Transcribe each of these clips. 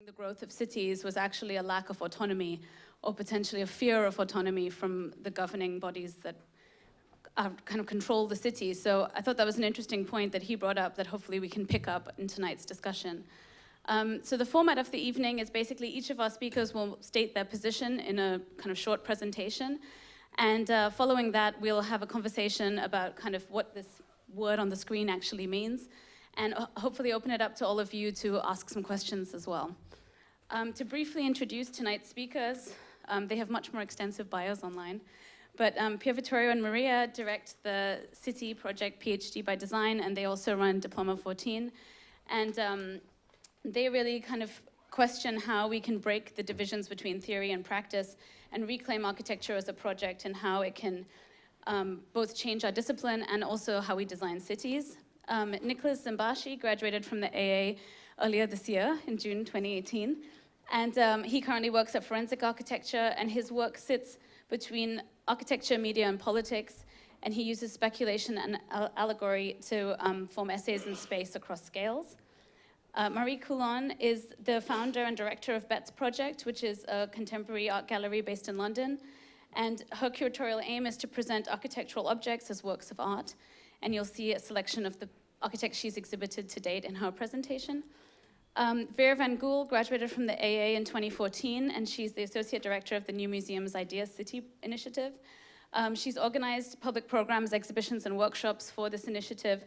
The growth of cities was actually a lack of autonomy, or potentially a fear of autonomy from the governing bodies that kind of control the city. So I thought that was an interesting point that he brought up that hopefully we can pick up in tonight's discussion. So the format of the evening is basically each of our speakers will state their position in a kind of short presentation. And following that, we'll have a conversation about kind of what this word on the screen actually means, and hopefully open it up to all of you to ask some questions as well. To briefly introduce tonight's speakers, they have much more extensive bios online, but Pier Vittorio and Maria direct the City Project PhD by Design, and they also run Diploma 14. And they really kind of question how we can break the divisions between theory and practice and reclaim architecture as a project, and how it can both change our discipline and also how we design cities. Nicholas Zimbashi graduated from the AA earlier this year in June 2018. And he currently works at Forensic Architecture, and his work sits between architecture, media, and politics. And he uses speculation and allegory to form essays in space across scales. Marie Coulon is the founder and director of Betts Project, which is a contemporary art gallery based in London. And her curatorial aim is to present architectural objects as works of art. And you'll see a selection of the architects she's exhibited to date in her presentation. Vera Van Gool graduated from the AA in 2014, and she's the associate director of the New Museum's Ideas City initiative. She's organized public programs, exhibitions, and workshops for this initiative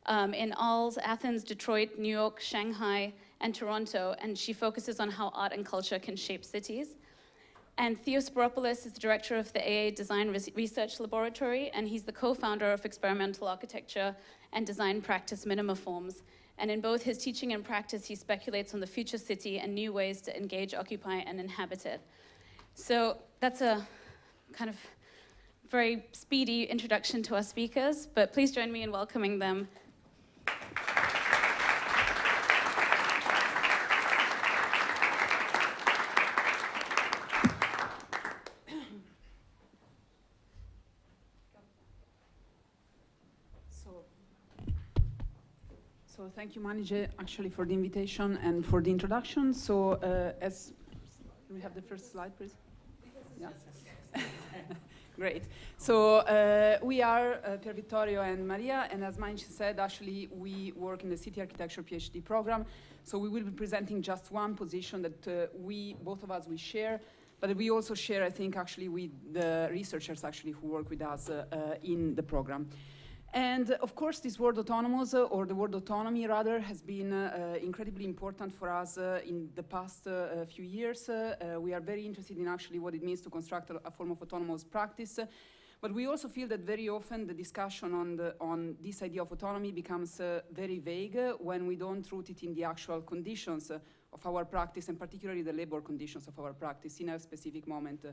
in Arles, Athens, Detroit, New York, Shanghai, and Toronto, and she focuses on how art and culture can shape cities. And Theo Sporopoulos is the director of the AA Design Research Laboratory, and he's the co-founder of experimental architecture and design practice Minima Forms. And in both his teaching and practice, he speculates on the future city and new ways to engage, occupy, and inhabit it. So that's a kind of very speedy introduction to our speakers, but please join me in welcoming them. So thank you, Manije, actually, for the invitation and for the introduction. So can we have the first slide, please? Yeah. Great. So we are Pier Vittorio and Maria, and as Manije said, actually, we work in the City Architecture PhD program. So we will be presenting just one position that both of us, we share, but we also share, I think, actually, with the researchers, actually, who work with us in the program. And of course, this word autonomous, or the word autonomy rather, has been incredibly important for us in the past few years. We are very interested in actually what it means to construct a form of autonomous practice. But we also feel that very often the discussion on this idea of autonomy becomes very vague when we don't root it in the actual conditions of our practice, and particularly the labor conditions of our practice in a specific moment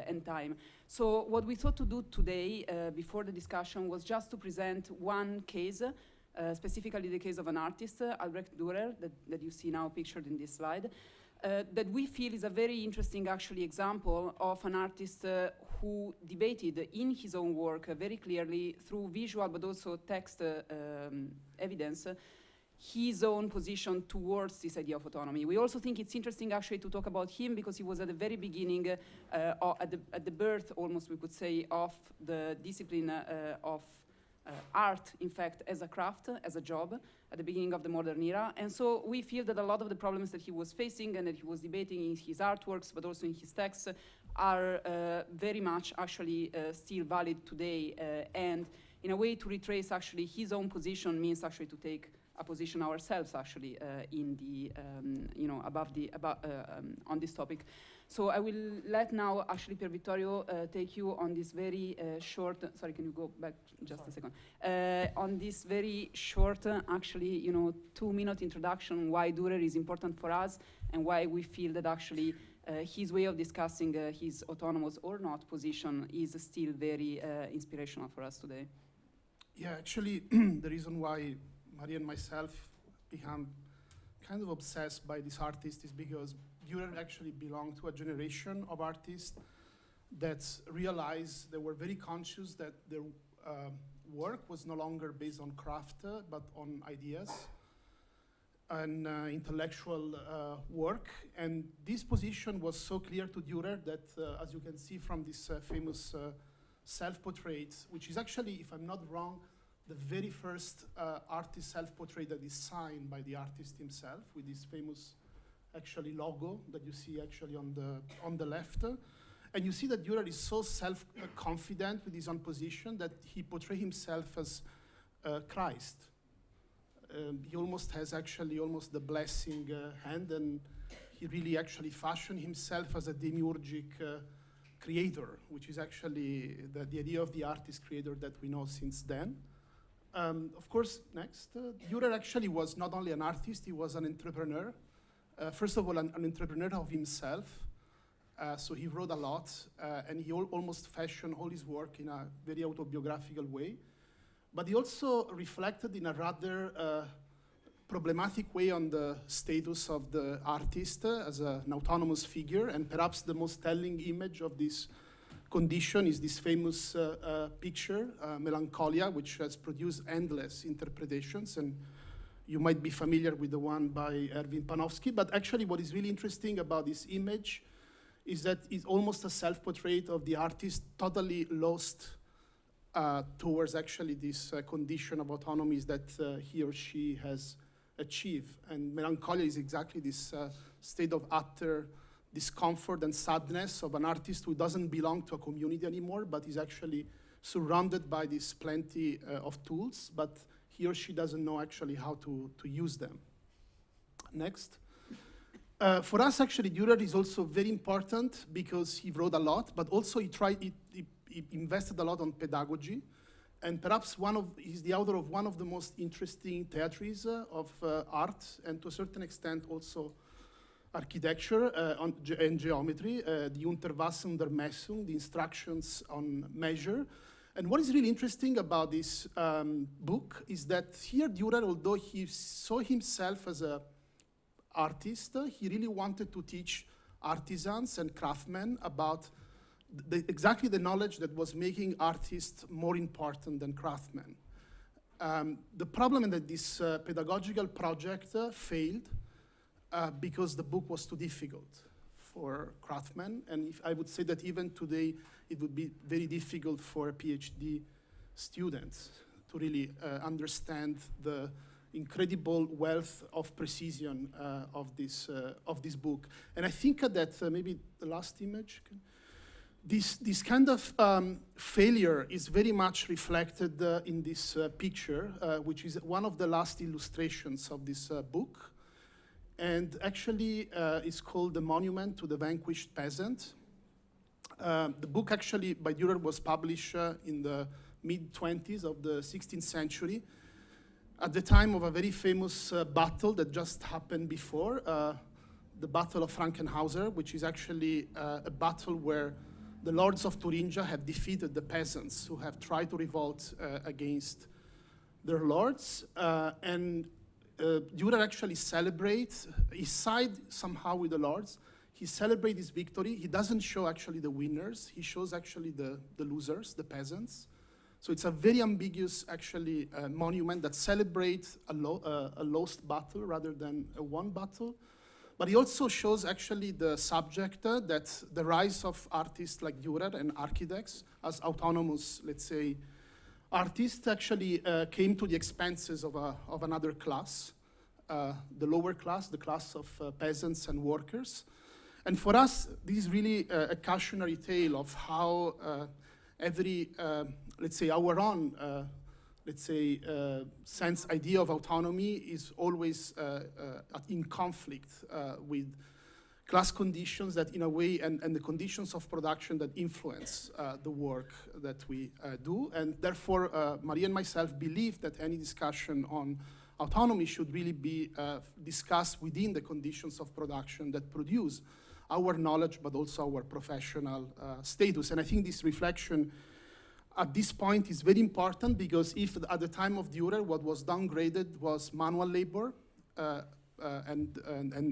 and time. So what we thought to do today, before the discussion, was just to present one case, specifically the case of an artist, Albrecht Dürer, that you see now pictured in this slide, that we feel is a very interesting, actually, example of an artist who debated in his own work very clearly through visual but also text evidence his own position towards this idea of autonomy. We also think it's interesting actually to talk about him because he was at the very beginning, at the birth almost we could say, of the discipline of art, in fact, as a craft, as a job, at the beginning of the modern era. And so we feel that a lot of the problems that he was facing and that he was debating in his artworks, but also in his texts, are very much actually still valid today. And in a way to retrace actually his own position means actually to take a position ourselves actually in the, on this topic. So I will let now actually Pier Vittorio take you on this very short, sorry, can you go back just a second? On this very short, actually, 2-minute introduction why Dürer is important for us and why we feel that actually his way of discussing his autonomous or not position is still very inspirational for us today. Yeah, actually, the reason why Maria and myself become kind of obsessed by this artist is because Dürer actually belonged to a generation of artists that realized, they were very conscious that their work was no longer based on craft, but on ideas. an intellectual work. And this position was so clear to Dürer that, as you can see from this famous self-portrait, which is actually, if I'm not wrong, the very first artist self-portrait that is signed by the artist himself, with this famous actually logo that you see actually on the left. And you see that Dürer is so self-confident with his own position that he portrays himself as Christ. He almost has actually almost the blessing hand, and he really actually fashioned himself as a demiurgic creator, which is actually the idea of the artist creator that we know since then. Of course, next, Dürer actually was not only an artist, he was an entrepreneur. First of all, an entrepreneur of himself. So he wrote a lot, and he almost fashioned all his work in a very autobiographical way. But he also reflected in a rather problematic way on the status of the artist as an autonomous figure. And perhaps the most telling image of this condition is this famous picture, Melancholia, which has produced endless interpretations. And you might be familiar with the one by Erwin Panofsky. But actually, what is really interesting about this image is that it's almost a self-portrait of the artist totally lost towards actually this condition of autonomy that he or she has achieved. And Melancholia is exactly this state of utter discomfort and sadness of an artist who doesn't belong to a community anymore, but is actually surrounded by this plenty of tools, but he or she doesn't know actually how to use them. Next. For us, actually, Dürer is also very important because he wrote a lot, but also he invested a lot on pedagogy. And perhaps he's the author of one of the most interesting theories of art, and to a certain extent also architecture and geometry, the Unterweisung der Messung, the instructions on measure. And what is really interesting about this book is that here Dürer, although he saw himself as an artist, he really wanted to teach artisans and craftsmen about exactly the knowledge that was making artists more important than craftsmen. The problem is that this pedagogical project failed because the book was too difficult for craftsmen, and I would say that even today it would be very difficult for PhD students to really understand the incredible wealth of precision of this book. And I think that maybe the last image. This kind of failure is very much reflected in this picture, which is one of the last illustrations of this book. And actually, it's called The Monument to the Vanquished Peasant. The book actually by Dürer was published in the mid-20s of the 16th century, at the time of a very famous battle that just happened before, the Battle of Frankenhauser, which is actually a battle where the lords of Thuringia have defeated the peasants who have tried to revolt against their lords. And Dürer actually celebrates, he sided somehow with the lords. He celebrates his victory. He doesn't show actually the winners. He shows actually the losers, the peasants. So it's a very ambiguous actually monument that celebrates a lost battle rather than a won battle. But he also shows actually the subject that the rise of artists like Dürer and architects as autonomous, let's say, artists actually came to the expenses of another class, the lower class, the class of peasants and workers. And for us, this is really a cautionary tale of how every, let's say, our own sense idea of autonomy is always in conflict with class conditions that in a way, and the conditions of production that influence the work that we do. And therefore, Maria and myself believe that any discussion on autonomy should really be discussed within the conditions of production that produce our knowledge, but also our professional status. And I think this reflection at this point is very important, because if at the time of Dürer what was downgraded was manual labor and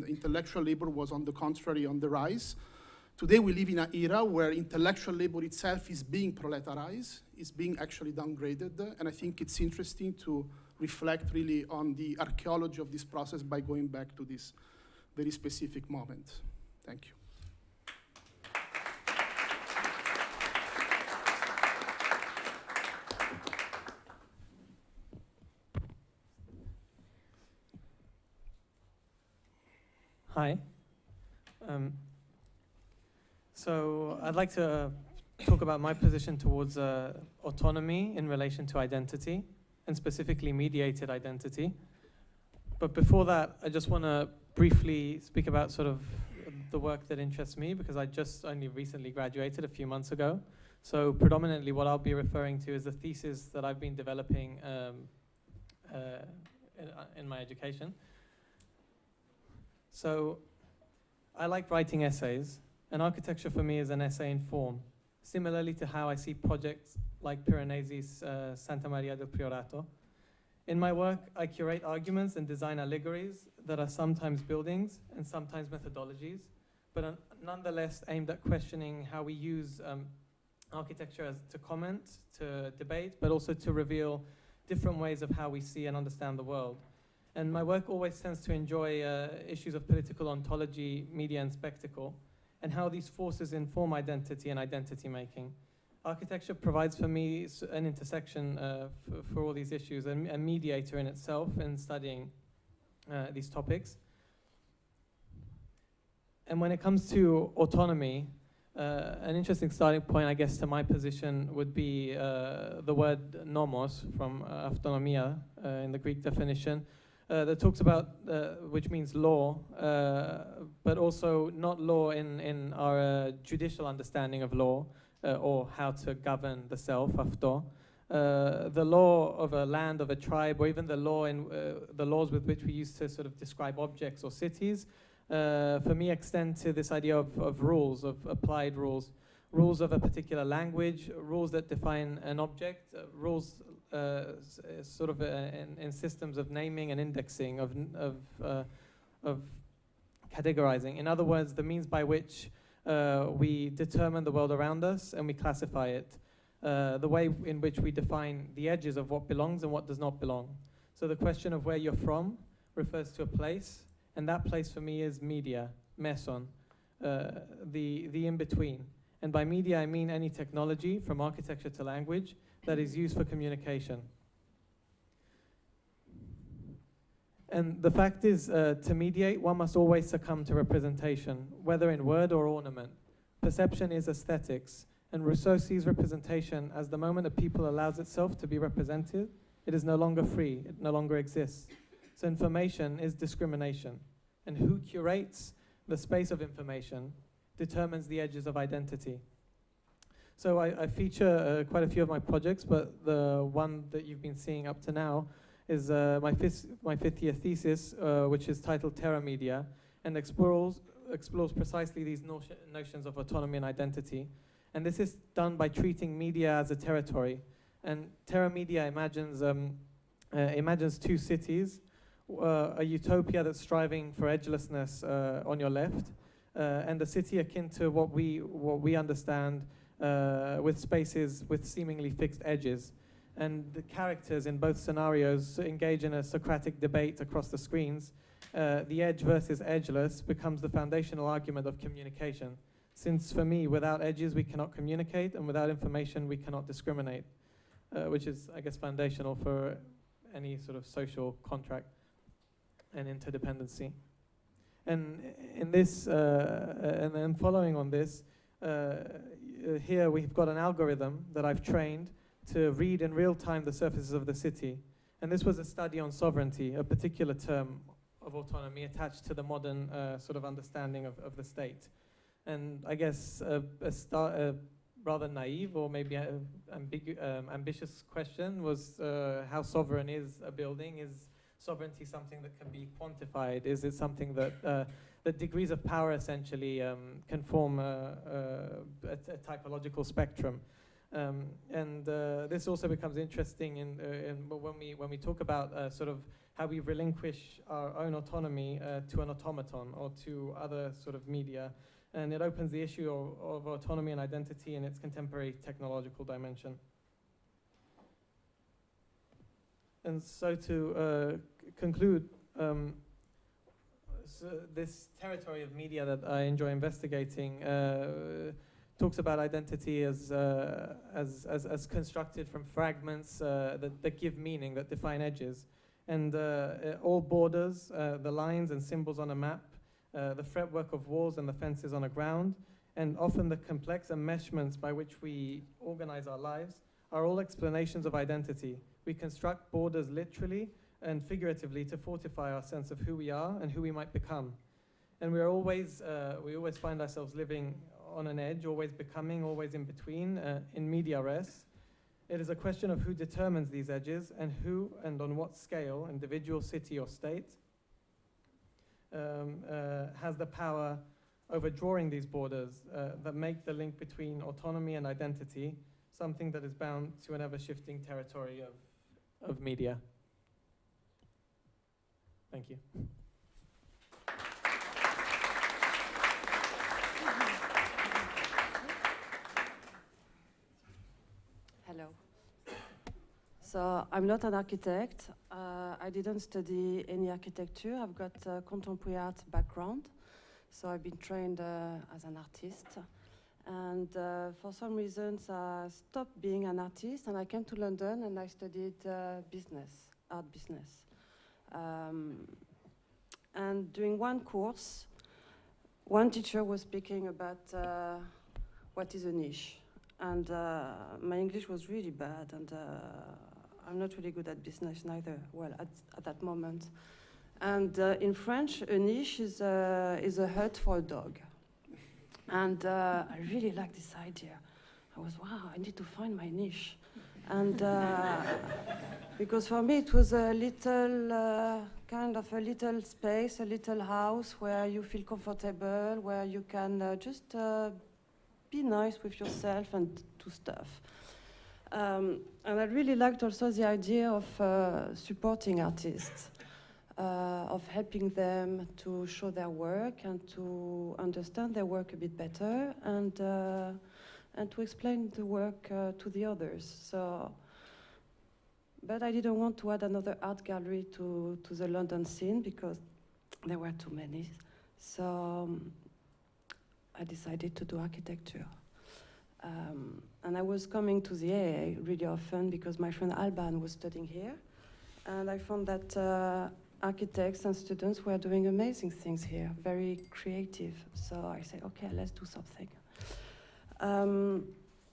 intellectual labor was on the contrary on the rise, today we live in an era where intellectual labor itself is being proletarized, is being actually downgraded, and I think it's interesting to reflect really on the archaeology of this process by going back to this very specific moment. Thank you. Hi. So I'd like to talk about my position towards autonomy in relation to identity, and specifically mediated identity. But before that, I just want to briefly speak about sort of the work that interests me, because I just only recently graduated a few months ago. So predominantly what I'll be referring to is the thesis that I've been developing in my education. So I like writing essays, and architecture for me is an essay in form, similarly to how I see projects like Piranesi's Santa Maria del Priorato. In my work, I curate arguments and design allegories that are sometimes buildings and sometimes methodologies, but nonetheless aimed at questioning how we use architecture to comment, to debate, but also to reveal different ways of how we see and understand the world. And my work always tends to enjoy issues of political ontology, media, and spectacle, and how these forces inform identity and identity making. Architecture provides for me an intersection for all these issues, and a mediator in itself in studying these topics. And when it comes to autonomy, an interesting starting point, I guess, to my position would be the word nomos from autonomia in the Greek definition, that talks about, which means law, but also not law in our judicial understanding of law, or how to govern the self, αυτό. The law of a land, of a tribe, or even the laws with which we used to sort of describe objects or cities, for me extend to this idea of rules, of applied rules. Rules of a particular language, rules that define an object, rules sort of in systems of naming and indexing, of categorizing. In other words, the means by which we determine the world around us and we classify it. The way in which we define the edges of what belongs and what does not belong. So the question of where you're from refers to a place, and that place for me is media, meson, the in-between. And by media, I mean any technology, from architecture to language, that is used for communication. And the fact is, to mediate, one must always succumb to representation, whether in word or ornament. Perception is aesthetics, and Rousseau sees representation as the moment a people allows itself to be represented, it is no longer free, it no longer exists. So information is discrimination, and who curates the space of information determines the edges of identity. So I feature quite a few of my projects, but the one that you've been seeing up to now is my fifth year thesis, which is titled Terra Media, and explores precisely these notions of autonomy and identity. And this is done by treating media as a territory. And Terra Media imagines two cities, a utopia that's striving for edgelessness on your left, and a city akin to what we understand with spaces with seemingly fixed edges. And the characters in both scenarios engage in a Socratic debate across the screens. The edge versus edgeless becomes the foundational argument of communication. Since for me, without edges we cannot communicate, and without information we cannot discriminate, which is, I guess, foundational for any sort of social contract and interdependency. And in this, and then following on this, here we've got an algorithm that I've trained to read in real time the surfaces of the city. And this was a study on sovereignty, a particular term of autonomy attached to the modern sort of understanding of the state. And I guess a rather naive or maybe ambitious question was how sovereign is a building? Is sovereignty something that can be quantified? Is it something that that degrees of power essentially can form a typological spectrum? This also becomes interesting when we talk about sort of how we relinquish our own autonomy to an automaton or to other sort of media. And it opens the issue of autonomy and identity in its contemporary technological dimension. And so to conclude, so this territory of media that I enjoy investigating talks about identity as constructed from fragments that give meaning, that define edges. And all borders, the lines and symbols on a map, the fretwork of walls and the fences on a ground, and often the complex enmeshments by which we organize our lives are all explanations of identity. We construct borders literally and figuratively to fortify our sense of who we are and who we might become. And we always find ourselves living on an edge, always becoming, always in between, in media res. It is a question of who determines these edges and who and on what scale, individual, city, or state, has the power over drawing these borders that make the link between autonomy and identity something that is bound to an ever-shifting territory of media. Thank you. Hello. So I'm not an architect. I didn't study any architecture. I've got a contemporary art background. So I've been trained as an artist. And for some reasons, I stopped being an artist and I came to London and I studied business, art business. And during one course, one teacher was speaking about what is a niche. And my English was really bad, and I'm not really good at business neither, well, at that moment. And in French, a niche is a hut for a dog. And I really liked this idea. I was, wow, I need to find my niche. And because for me it was a little, kind of a little space, a little house where you feel comfortable, where you can just be nice with yourself and do stuff. And I really liked also the idea of supporting artists, of helping them to show their work and to understand their work a bit better and to explain the work to the others. So, but I didn't want to add another art gallery to the London scene because there were too many. So I decided to do architecture. And I was coming to the AA really often because my friend Alban was studying here. And I found that architects and students were doing amazing things here, very creative. So I said, okay, let's do something.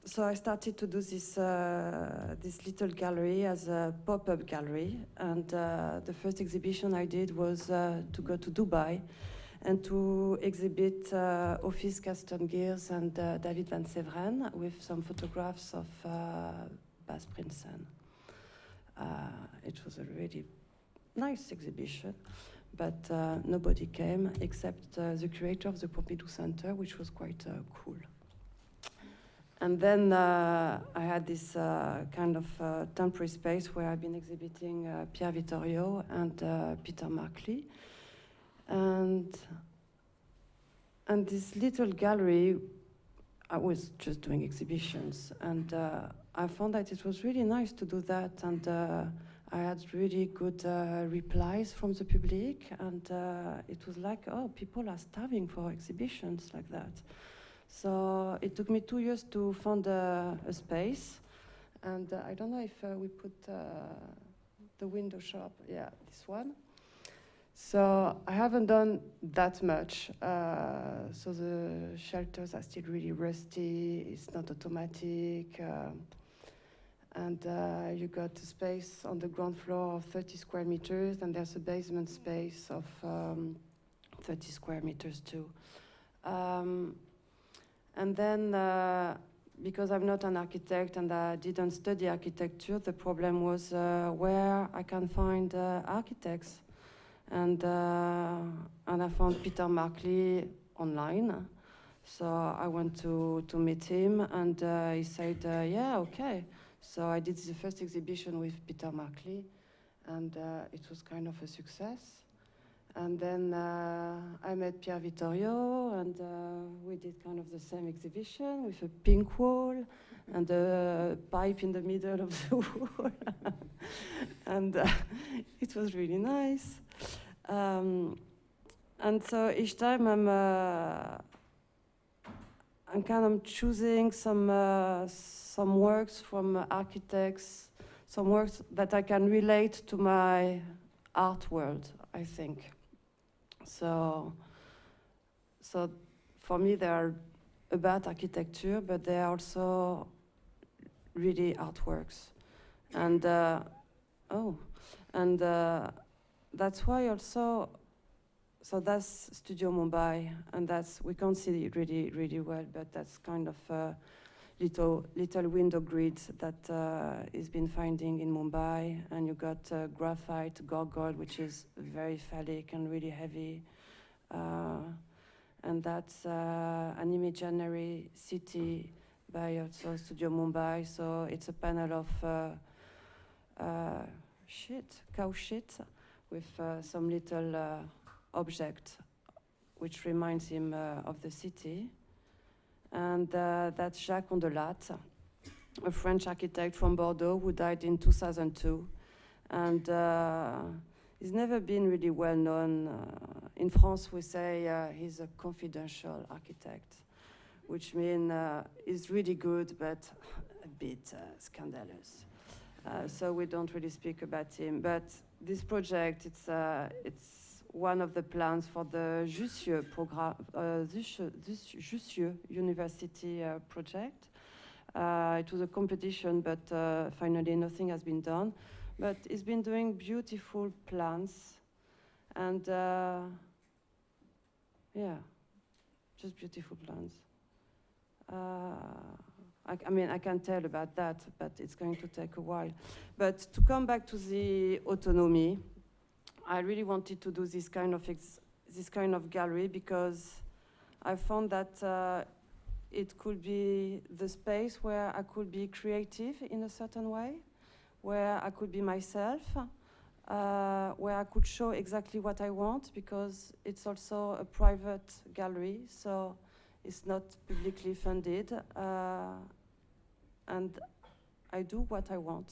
So I started to do this little gallery as a pop-up gallery. And the first exhibition I did was to go to Dubai and to exhibit Office Castengeers and David Van Severen with some photographs of Bas Prinsen. It was a really nice exhibition, but nobody came except the curator of the Pompidou Center, which was quite cool. And then I had this kind of temporary space where I've been exhibiting Pierre Vittorio and Peter Markley. And this little gallery, I was just doing exhibitions, and I found that it was really nice to do that, and I had really good replies from the public, and it was like, oh, people are starving for exhibitions like that. So it took me 2 years to find a space, and I don't know if we put the window shop, yeah, this one. So I haven't done that much. So the shelters are still really rusty. It's not automatic. And you got a space on the ground floor of 30 square meters, and there's a basement space of 30 square meters too. And then, because I'm not an architect and I didn't study architecture, the problem was where I can find architects. And I found Peter Markley online. So I went to meet him, and he said, yeah, okay. So I did the first exhibition with Peter Markley, and it was kind of a success. And then I met Pierre Vittorio, and we did kind of the same exhibition with a pink wall and a pipe in the middle of the wall. And it was really nice. And so each time I'm kind of choosing some works from architects, some works that I can relate to my art world, I think. So for me, they are about architecture, but they are also really artworks. And that's why also, so that's Studio Mumbai, and we can't see it really, really well, but that's kind of a little window grid that is been finding in Mumbai, and you got graphite gargoyle, which is very phallic and really heavy, and that's an imaginary city by also Studio Mumbai. So it's a panel of cow shit, with some little object which reminds him of the city. And that's Jacques Ondelat, a French architect from Bordeaux who died in 2002. And he's never been really well known. In France, we say he's a confidential architect, which means he's really good, but a bit scandalous. So we don't really speak about him. But this project, it's one of the plans for the Jussieu program, Jussieu University project. It was a competition, but finally nothing has been done. But he's been doing beautiful plans, and yeah, just beautiful plans. I mean, I can tell about that, but it's going to take a while. But to come back to the autonomy, I really wanted to do this kind of gallery because I found that it could be the space where I could be creative in a certain way, where I could be myself, where I could show exactly what I want, because it's also a private gallery, so it's not publicly funded, and I do what I want.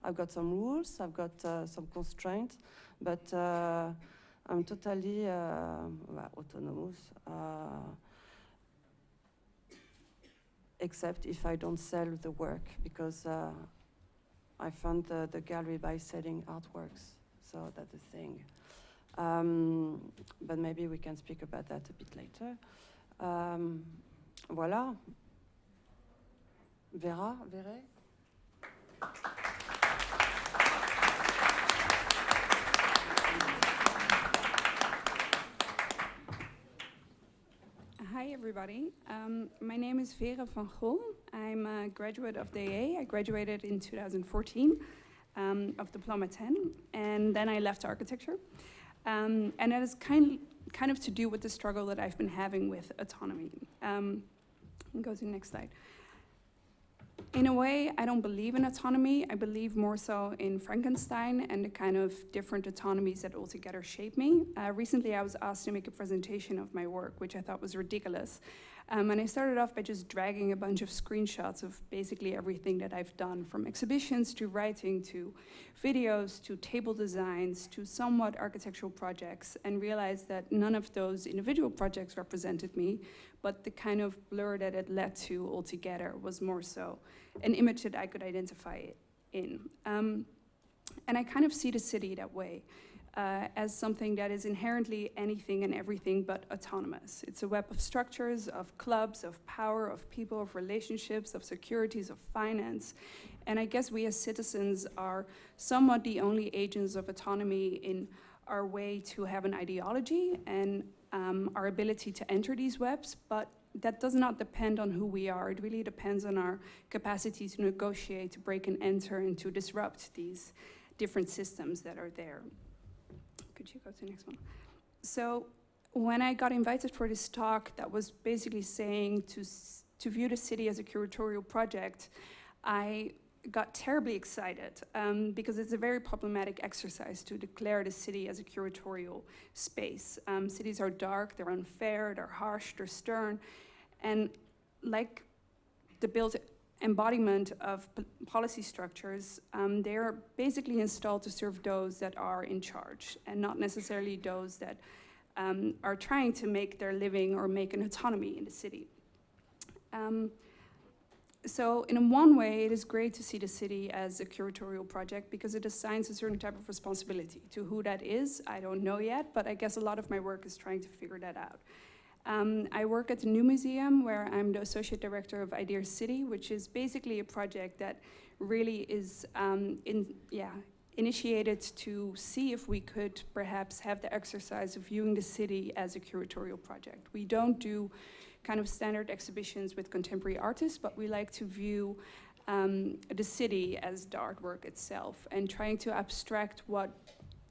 I've got some rules, I've got some constraints, but I'm totally autonomous, except if I don't sell the work, because I fund the gallery by selling artworks, so that's the thing. But maybe we can speak about that a bit later. Voilà. Vera? Hi, everybody. My name is Vera Van Gool. I'm a graduate of the AA. I graduated in 2014 of Diploma 10, and then I left architecture. And that is kind of to do with the struggle that I've been having with autonomy. Go to the next slide. In a way, I don't believe in autonomy. I believe more so in Frankenstein and the kind of different autonomies that altogether shape me. Recently, I was asked to make a presentation of my work, which I thought was ridiculous. And I started off by just dragging a bunch of screenshots of basically everything that I've done, from exhibitions to writing to videos to table designs to somewhat architectural projects, and realized that none of those individual projects represented me, but the kind of blur that it led to altogether was more so an image that I could identify it in. And I kind of see the city that way. As something that is inherently anything and everything but autonomous. It's a web of structures, of clubs, of power, of people, of relationships, of securities, of finance. And I guess we as citizens are somewhat the only agents of autonomy in our way to have an ideology and our ability to enter these webs, but that does not depend on who we are. It really depends on our capacity to negotiate, to break and enter, and to disrupt these different systems that are there. Could you go to the next one? So when I got invited for this talk that was basically saying to view the city as a curatorial project, I got terribly excited because it's a very problematic exercise to declare the city as a curatorial space. Cities are dark, they're unfair, they're harsh, they're stern, and like the built embodiment of policy structures, they are basically installed to serve those that are in charge and not necessarily those that are trying to make their living or make an autonomy in the city. So in one way, it is great to see the city as a curatorial project because it assigns a certain type of responsibility. To who that is, I don't know yet, but I guess a lot of my work is trying to figure that out. I work at the New Museum, where I'm the Associate Director of Idea City, which is basically a project that really is initiated to see if we could perhaps have the exercise of viewing the city as a curatorial project. We don't do kind of standard exhibitions with contemporary artists, but we like to view the city as the artwork itself and trying to abstract what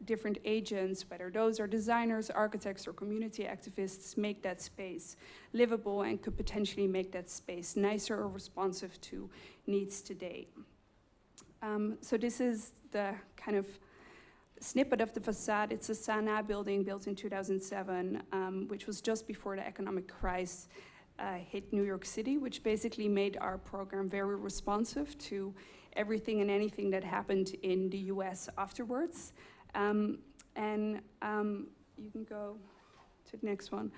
different agents, whether those are designers, architects, or community activists, make that space livable and could potentially make that space nicer or responsive to needs today. So this is the kind of snippet of the facade. It's a Sana building built in 2007, which was just before the economic crisis hit New York City, which basically made our program very responsive to everything and anything that happened in the US afterwards. You can go to the next one.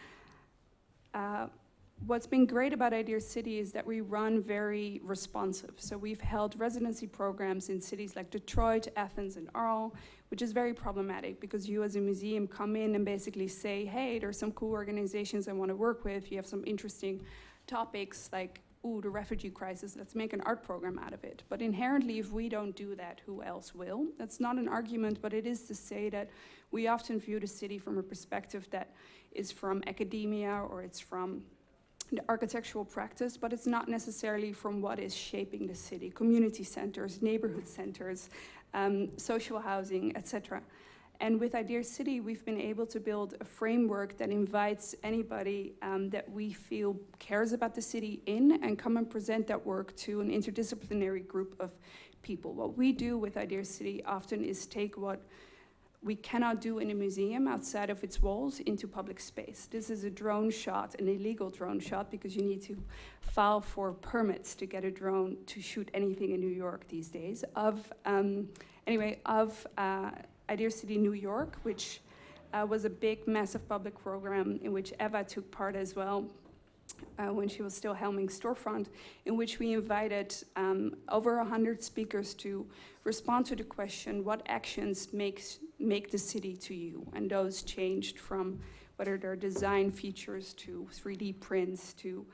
What's been great about Idea City is that we run very responsive. So we've held residency programs in cities like Detroit, Athens, and Arles, which is very problematic because you as a museum come in and basically say, hey, there's some cool organizations I want to work with. You have some interesting topics like, ooh, the refugee crisis, let's make an art program out of it. But inherently, if we don't do that, who else will? That's not an argument, but it is to say that we often view the city from a perspective that is from academia or it's from the architectural practice, but it's not necessarily from what is shaping the city, community centers, neighborhood centers, social housing, etc. And with Idea City, we've been able to build a framework that invites anybody that we feel cares about the city in and come and present that work to an interdisciplinary group of people. What we do with Idea City often is take what we cannot do in a museum outside of its walls into public space. This is a drone shot, an illegal drone shot, because you need to file for permits to get a drone to shoot anything in New York these days, of Idea City New York, which was a big, massive public program in which Eva took part as well, when she was still helming Storefront, in which we invited over 100 speakers to respond to the question, what actions make the city to you? And those changed from whether they're design features to 3D prints to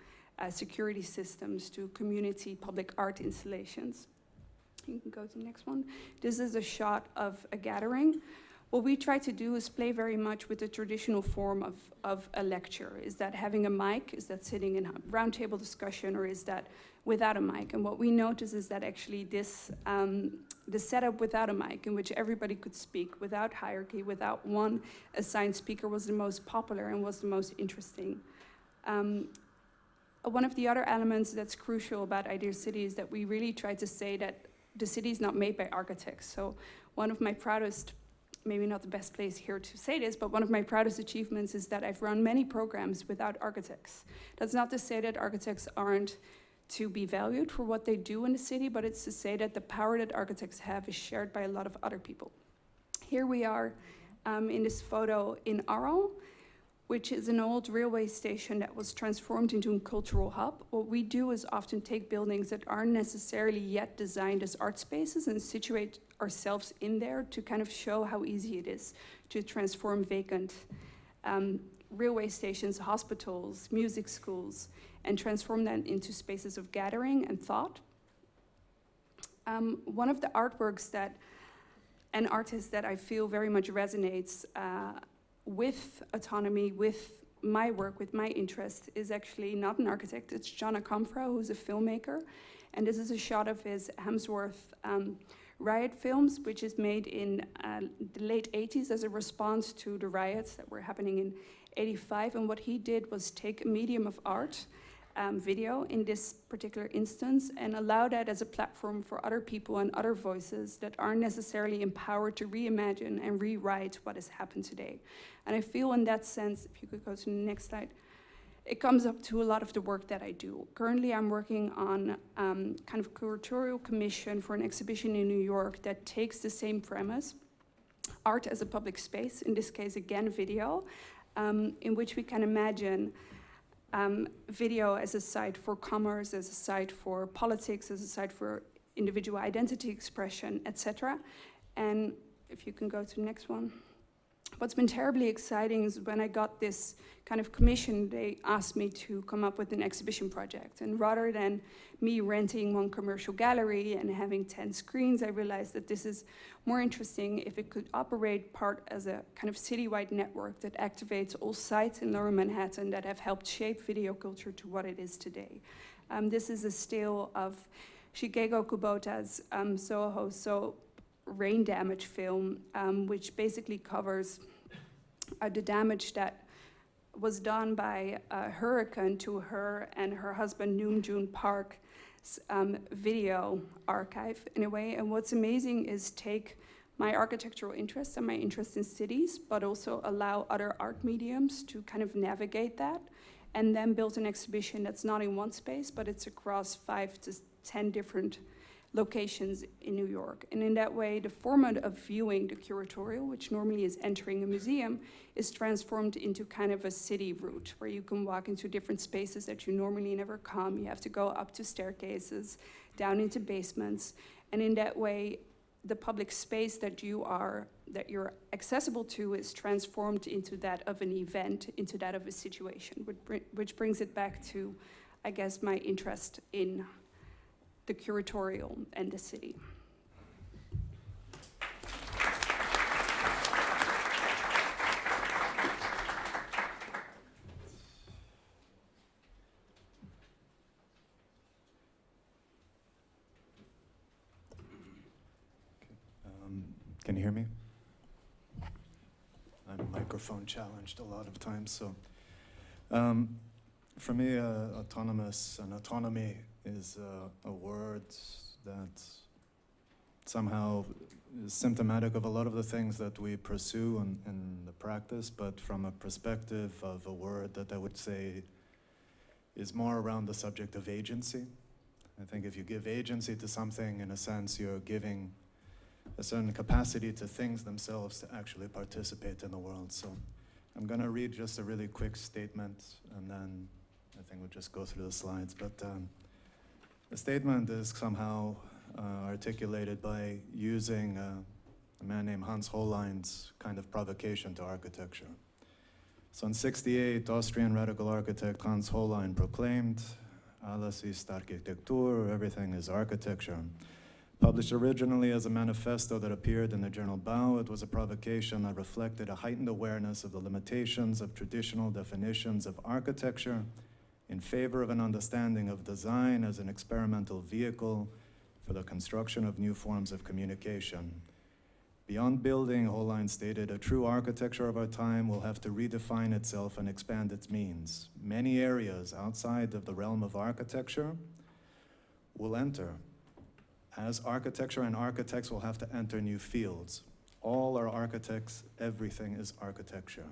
security systems to community public art installations. You can go to the next one. This is a shot of a gathering. What we try to do is play very much with the traditional form of a lecture. Is that having a mic? Is that sitting in a roundtable discussion? Or is that without a mic? And what we notice is that actually this, the setup without a mic, in which everybody could speak without hierarchy, without one assigned speaker, was the most popular and was the most interesting. One of the other elements that's crucial about Idea City is that we really try to say that the city is not made by architects. So one of my proudest, maybe not the best place here to say this, but one of my proudest achievements is that I've run many programs without architects. That's not to say that architects aren't to be valued for what they do in the city, but it's to say that the power that architects have is shared by a lot of other people. Here we are in this photo in Arles, which is an old railway station that was transformed into a cultural hub. What we do is often take buildings that aren't necessarily yet designed as art spaces and situate ourselves in there to kind of show how easy it is to transform vacant railway stations, hospitals, music schools, and transform them into spaces of gathering and thought. One of the artworks that an artist that I feel very much resonates with autonomy, with my work, with my interest, is actually not an architect. It's John Akamfra, who's a filmmaker. And this is a shot of his Hemsworth riot films, which is made in the late 80s as a response to the riots that were happening in 85. And what he did was take a medium of art video in this particular instance and allow that as a platform for other people and other voices that aren't necessarily empowered to reimagine and rewrite what has happened today. And I feel in that sense, if you could go to the next slide, it comes up to a lot of the work that I do. Currently, I'm working on kind of a curatorial commission for an exhibition in New York that takes the same premise, art as a public space, in this case, again, video, in which we can imagine video as a site for commerce, as a site for politics, as a site for individual identity expression, etc. And if you can go to the next one. What's been terribly exciting is when I got this kind of commission, they asked me to come up with an exhibition project. And rather than me renting one commercial gallery and having 10 screens, I realized that this is more interesting if it could operate part as a kind of citywide network that activates all sites in Lower Manhattan that have helped shape video culture to what it is today. This is a still of Shigeko Kubota's Soho So rain damage film, which basically covers the damage that was done by a hurricane to her and her husband Noon June Park's video archive in a way. And what's amazing is take my architectural interests and my interest in cities, but also allow other art mediums to kind of navigate that, and then build an exhibition that's not in one space, but it's across 5 to 10 different locations in New York. And in that way, the format of viewing the curatorial, which normally is entering a museum, is transformed into kind of a city route where you can walk into different spaces that you normally never come. You have to go up to staircases, down into basements. And in that way, the public space that you're accessible to is transformed into that of an event, into that of a situation, which brings it back to, I guess, my interest in the curatorial and the city. Can you hear me? I'm microphone challenged a lot of times, so. For me, autonomous and autonomy is a word that somehow is symptomatic of a lot of the things that we pursue in the practice, but from a perspective of a word that I would say is more around the subject of agency. I think if you give agency to something, in a sense, you're giving a certain capacity to things themselves to actually participate in the world. So I'm gonna read just a really quick statement, and then I think we'll just go through the slides. But the statement is somehow articulated by using a man named Hans Hollein's kind of provocation to architecture. So in '68, Austrian radical architect Hans Hollein proclaimed, "Alles ist Architektur," everything is architecture. Published originally as a manifesto that appeared in the journal Bau, it was a provocation that reflected a heightened awareness of the limitations of traditional definitions of architecture in favor of an understanding of design as an experimental vehicle for the construction of new forms of communication. Beyond building, Hollein stated, a true architecture of our time will have to redefine itself and expand its means. Many areas outside of the realm of architecture will enter. As architecture and architects will have to enter new fields. All are architects, everything is architecture.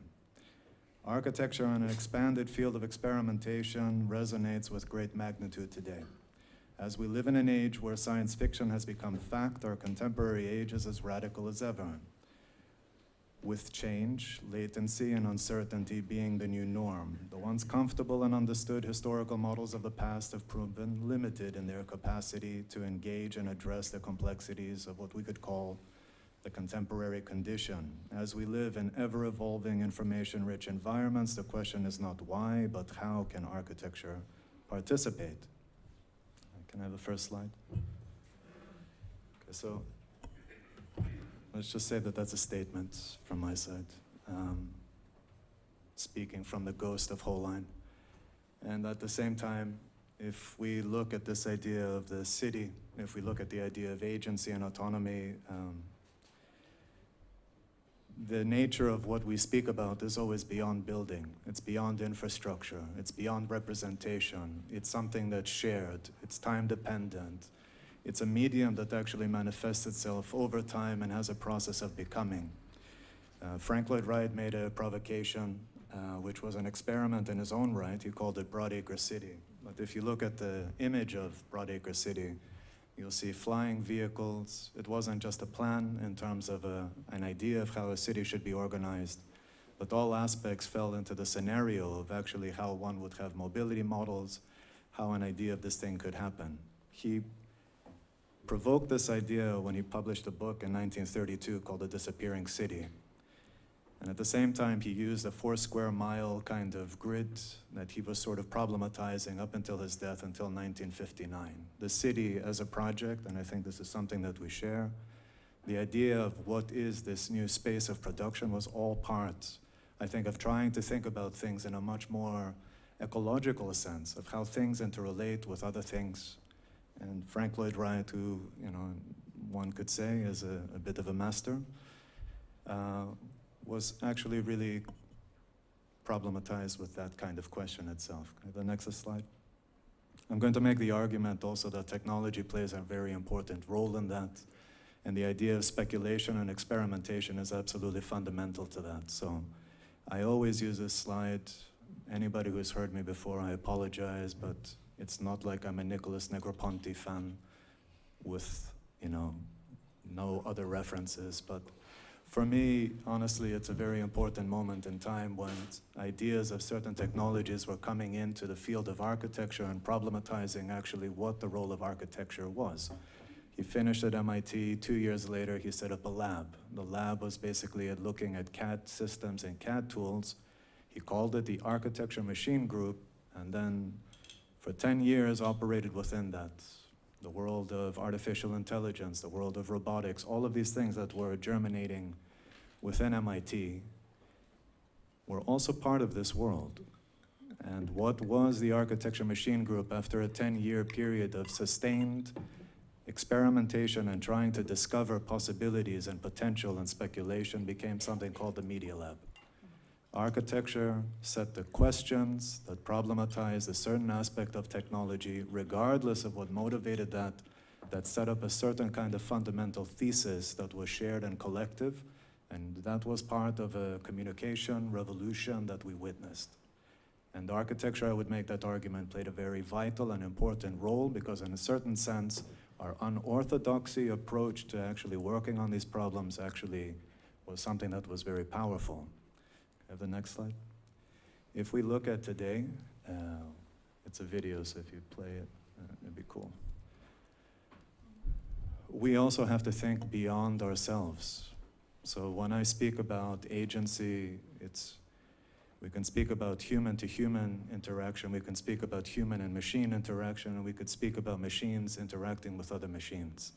Architecture in an expanded field of experimentation resonates with great magnitude today. As we live in an age where science fiction has become fact, our contemporary age is as radical as ever. With change, latency, and uncertainty being the new norm, the once comfortable and understood historical models of the past have proven limited in their capacity to engage and address the complexities of what we could call the contemporary condition. As we live in ever-evolving information-rich environments, the question is not why, but how can architecture participate? Can I have the first slide? Okay, so let's just say that that's a statement from my side, speaking from the ghost of Hollein. And at the same time, if we look at this idea of the city, if we look at the idea of agency and autonomy, the nature of what we speak about is always beyond building. It's beyond infrastructure. It's beyond representation. It's something that's shared. It's time dependent. It's a medium that actually manifests itself over time and has a process of becoming. Frank Lloyd Wright made a provocation, which was an experiment in his own right. He called it Broadacre City. But if you look at the image of Broadacre City, you'll see flying vehicles. It wasn't just a plan in terms of an idea of how a city should be organized, but all aspects fell into the scenario of actually how one would have mobility models, how an idea of this thing could happen. He provoked this idea when he published a book in 1932 called The Disappearing City. And at the same time, he used a 4 square mile kind of grid that he was sort of problematizing up until his death, until 1959. The city as a project, and I think this is something that we share, the idea of what is this new space of production was all part, I think, of trying to think about things in a much more ecological sense of how things interrelate with other things. And Frank Lloyd Wright, who, you know, one could say is a bit of a master, was actually really problematized with that kind of question itself. Okay, the next slide. I'm going to make the argument also that technology plays a very important role in that, and the idea of speculation and experimentation is absolutely fundamental to that. So I always use this slide. Anybody who's heard me before, I apologize, but it's not like I'm a Nicholas Negroponte fan with, you know, no other references, but for me, honestly, it's a very important moment in time when ideas of certain technologies were coming into the field of architecture and problematizing actually what the role of architecture was. He finished at MIT. 2 years later, he set up a lab. The lab was basically at looking at CAD systems and CAD tools. He called it the Architecture Machine Group, and then for 10 years operated within that. The world of artificial intelligence, the world of robotics, all of these things that were germinating within MIT were also part of this world. And what was the Architecture Machine Group after a 10-year period of sustained experimentation and trying to discover possibilities and potential and speculation became something called the Media Lab. Architecture set the questions that problematized a certain aspect of technology, regardless of what motivated that set up a certain kind of fundamental thesis that was shared and collective, and that was part of a communication revolution that we witnessed. And architecture, I would make that argument, played a very vital and important role because in a certain sense, our unorthodoxy approach to actually working on these problems actually was something that was very powerful. Have the next slide. If we look at today, it's a video, so if you play it, it'd be cool. We also have to think beyond ourselves. So when I speak about agency, we can speak about human-to-human interaction, we can speak about human and machine interaction, and we could speak about machines interacting with other machines.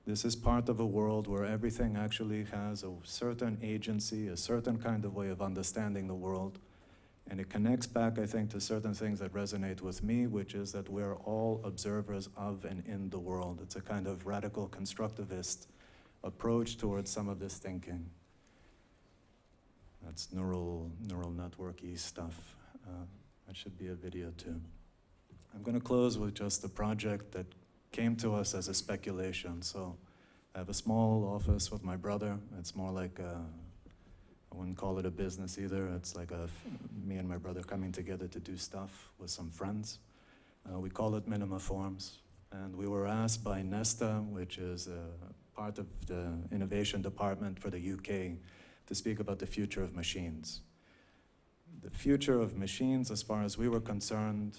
This is part of a world where everything actually has a certain agency, a certain kind of way of understanding the world. And it connects back, I think, to certain things that resonate with me, which is that we're all observers of and in the world. It's a kind of radical constructivist approach towards some of this thinking. That's neural networky stuff. That should be a video too. I'm going to close with just a project that came to us as a speculation. So I have a small office with my brother. It's more like I wouldn't call it a business either. It's like me and my brother coming together to do stuff with some friends. We call it Minima Forms. And we were asked by Nesta, which is part of the innovation department for the UK, to speak about the future of machines. The future of machines, as far as we were concerned,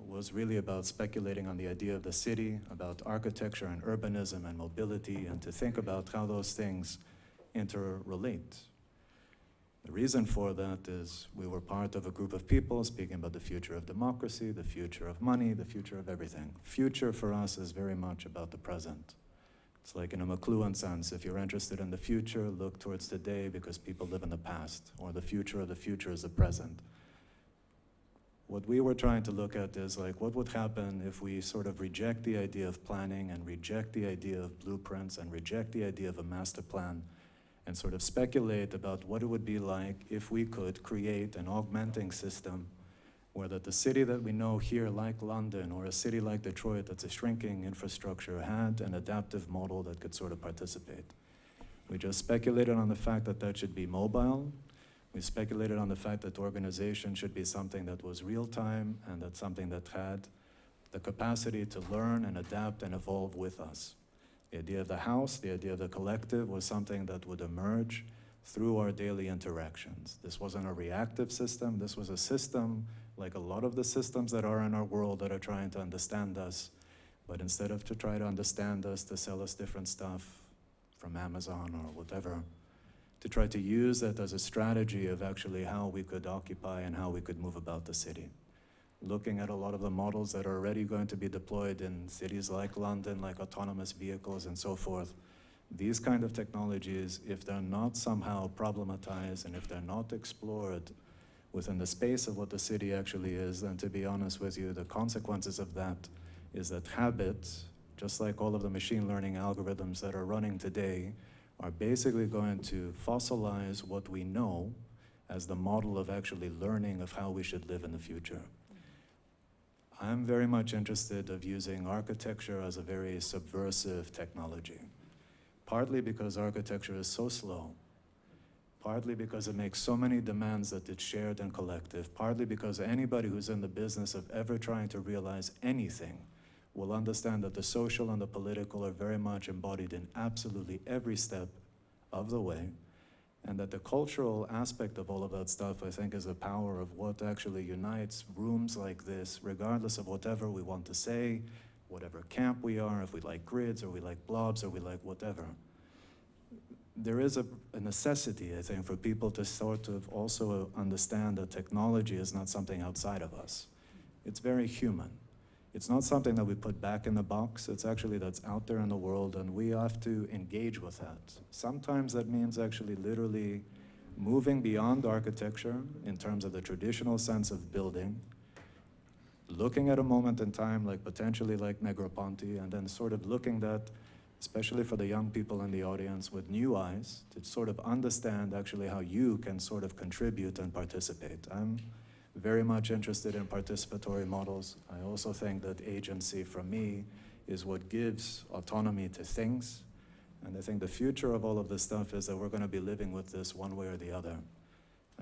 was really about speculating on the idea of the city, about architecture and urbanism and mobility, and to think about how those things interrelate. The reason for that is we were part of a group of people speaking about the future of democracy, the future of money, the future of everything. Future for us is very much about the present. It's like in a McLuhan sense, if you're interested in the future, look towards today because people live in the past, or the future of the future is the present. What we were trying to look at is like, what would happen if we sort of reject the idea of planning and reject the idea of blueprints and reject the idea of a master plan and sort of speculate about what it would be like if we could create an augmenting system where that the city that we know here, like London, or a city like Detroit that's a shrinking infrastructure, had an adaptive model that could sort of participate. We just speculated on the fact that that should be mobile. We speculated on the fact that organization should be something that was real-time and that's something that had the capacity to learn and adapt and evolve with us. The idea of the house, the idea of the collective was something that would emerge through our daily interactions. This wasn't a reactive system. This was a system like a lot of the systems that are in our world that are trying to understand us, but instead of to try to understand us, to sell us different stuff from Amazon or whatever, to try to use that as a strategy of actually how we could occupy and how we could move about the city. Looking at a lot of the models that are already going to be deployed in cities like London, like autonomous vehicles and so forth, these kind of technologies, if they're not somehow problematized and if they're not explored within the space of what the city actually is, then to be honest with you, the consequences of that is that habits, just like all of the machine learning algorithms that are running today, are basically going to fossilize what we know as the model of actually learning of how we should live in the future. I'm very much interested of using architecture as a very subversive technology, partly because architecture is so slow, partly because it makes so many demands that it's shared and collective, partly because anybody who's in the business of ever trying to realize anything will understand that the social and the political are very much embodied in absolutely every step of the way, and that the cultural aspect of all of that stuff, I think, is the power of what actually unites rooms like this, regardless of whatever we want to say, whatever camp we are, if we like grids or we like blobs or we like whatever. There is a necessity, I think, for people to sort of also understand that technology is not something outside of us. It's very human. It's not something that we put back in the box. It's actually that's out there in the world, and we have to engage with that. Sometimes that means actually literally moving beyond architecture in terms of the traditional sense of building, looking at a moment in time like potentially like Negroponte, and then sort of looking at, especially for the young people in the audience, with new eyes to sort of understand actually how you can sort of contribute and participate. I'm very much interested in participatory models. I also think that agency, for me, is what gives autonomy to things. And I think the future of all of this stuff is that we're going to be living with this one way or the other.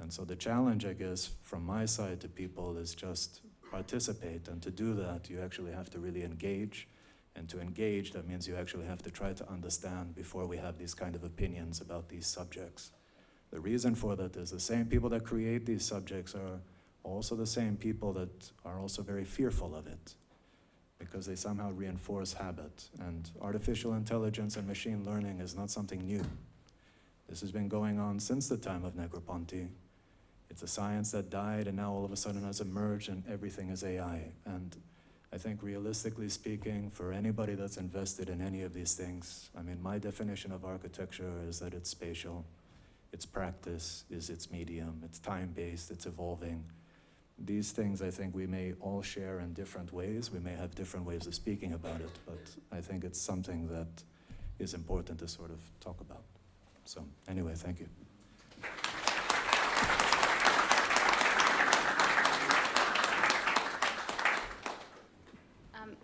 And so the challenge, I guess, from my side to people is just participate. And to do that, you actually have to really engage. And to engage, that means you actually have to try to understand before we have these kind of opinions about these subjects. The reason for that is the same people that create these subjects are also the same people that are also very fearful of it, because they somehow reinforce habit. And artificial intelligence and machine learning is not something new. This has been going on since the time of Negroponte. It's a science that died and now all of a sudden has emerged and everything is AI. And I think realistically speaking, for anybody that's invested in any of these things, I mean, my definition of architecture is that it's spatial, it's practice, is its medium, it's time-based, it's evolving. These things I think we may all share in different ways. We may have different ways of speaking about it, but I think it's something that is important to sort of talk about. So anyway, thank you.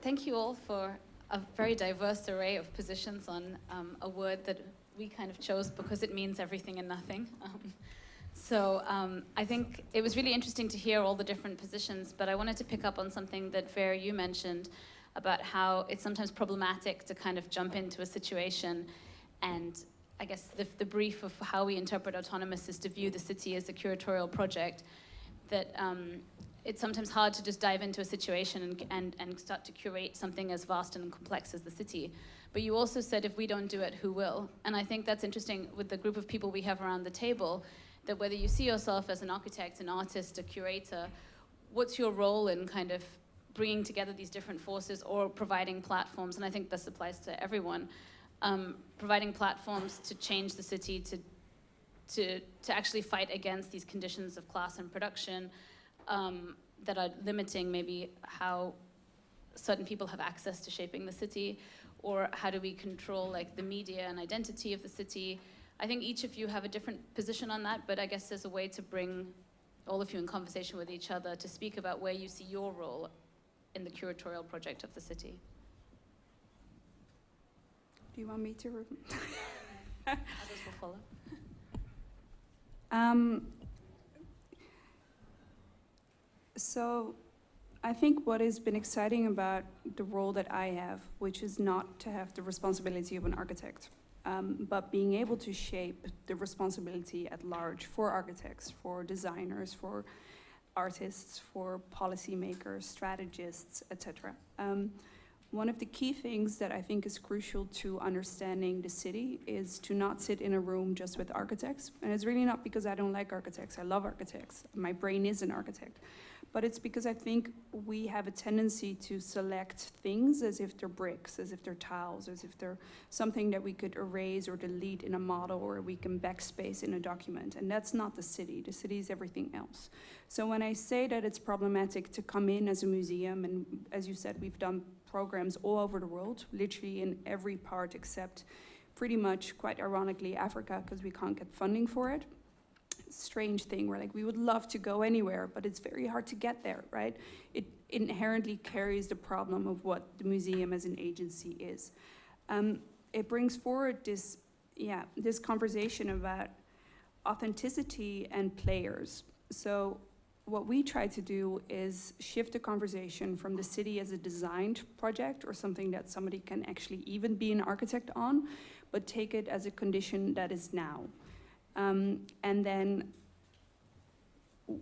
Thank you all for a very diverse array of positions on a word that we kind of chose because it means everything and nothing. So I think it was really interesting to hear all the different positions, but I wanted to pick up on something that, Vera, you mentioned about how it's sometimes problematic to kind of jump into a situation, and I guess the brief of how we interpret autonomous is to view the city as a curatorial project, that it's sometimes hard to just dive into a situation and start to curate something as vast and complex as the city. But you also said, if we don't do it, who will? And I think that's interesting with the group of people we have around the table, that whether you see yourself as an architect, an artist, a curator, what's your role in kind of bringing together these different forces or providing platforms? And I think this applies to everyone, providing platforms to change the city, to actually fight against these conditions of class and production that are limiting maybe how certain people have access to shaping the city, or how do we control like the media and identity of the city. I think each of you have a different position on that, but I guess there's a way to bring all of you in conversation with each other to speak about where you see your role in the curatorial project of the city. Do you want me to? Others will follow. So I think what has been exciting about the role that I have, which is not to have the responsibility of an architect, but being able to shape the responsibility at large for architects, for designers, for artists, for policymakers, strategists, etc. One of the key things that I think is crucial to understanding the city is to not sit in a room just with architects. And it's really not because I don't like architects. I love architects. My brain is an architect. But it's because I think we have a tendency to select things as if they're bricks, as if they're tiles, as if they're something that we could erase or delete in a model or we can backspace in a document. And that's not the city. The city is everything else. So when I say that it's problematic to come in as a museum, and as you said, we've done programs all over the world, literally in every part except pretty much, quite ironically, Africa, because we can't get funding for it. Strange thing where like we would love to go anywhere, but it's very hard to get there, right? It inherently carries the problem of what the museum as an agency is. It brings forward this conversation about authenticity and players. So what we try to do is shift the conversation from the city as a designed project or something that somebody can actually even be an architect on, but take it as a condition that is now. And then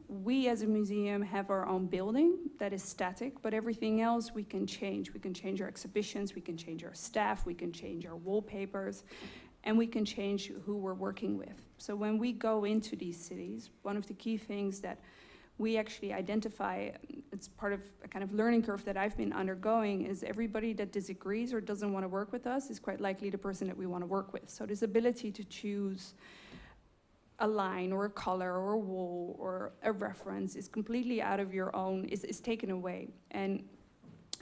we as a museum have our own building that is static, but everything else we can change. We can change our exhibitions, we can change our staff, we can change our wallpapers, and we can change who we're working with. So when we go into these cities, one of the key things that we actually identify, it's part of a kind of learning curve that I've been undergoing, is everybody that disagrees or doesn't want to work with us is quite likely the person that we want to work with. So this ability to choose a line or a color or a wall or a reference is completely out of your own, is taken away. And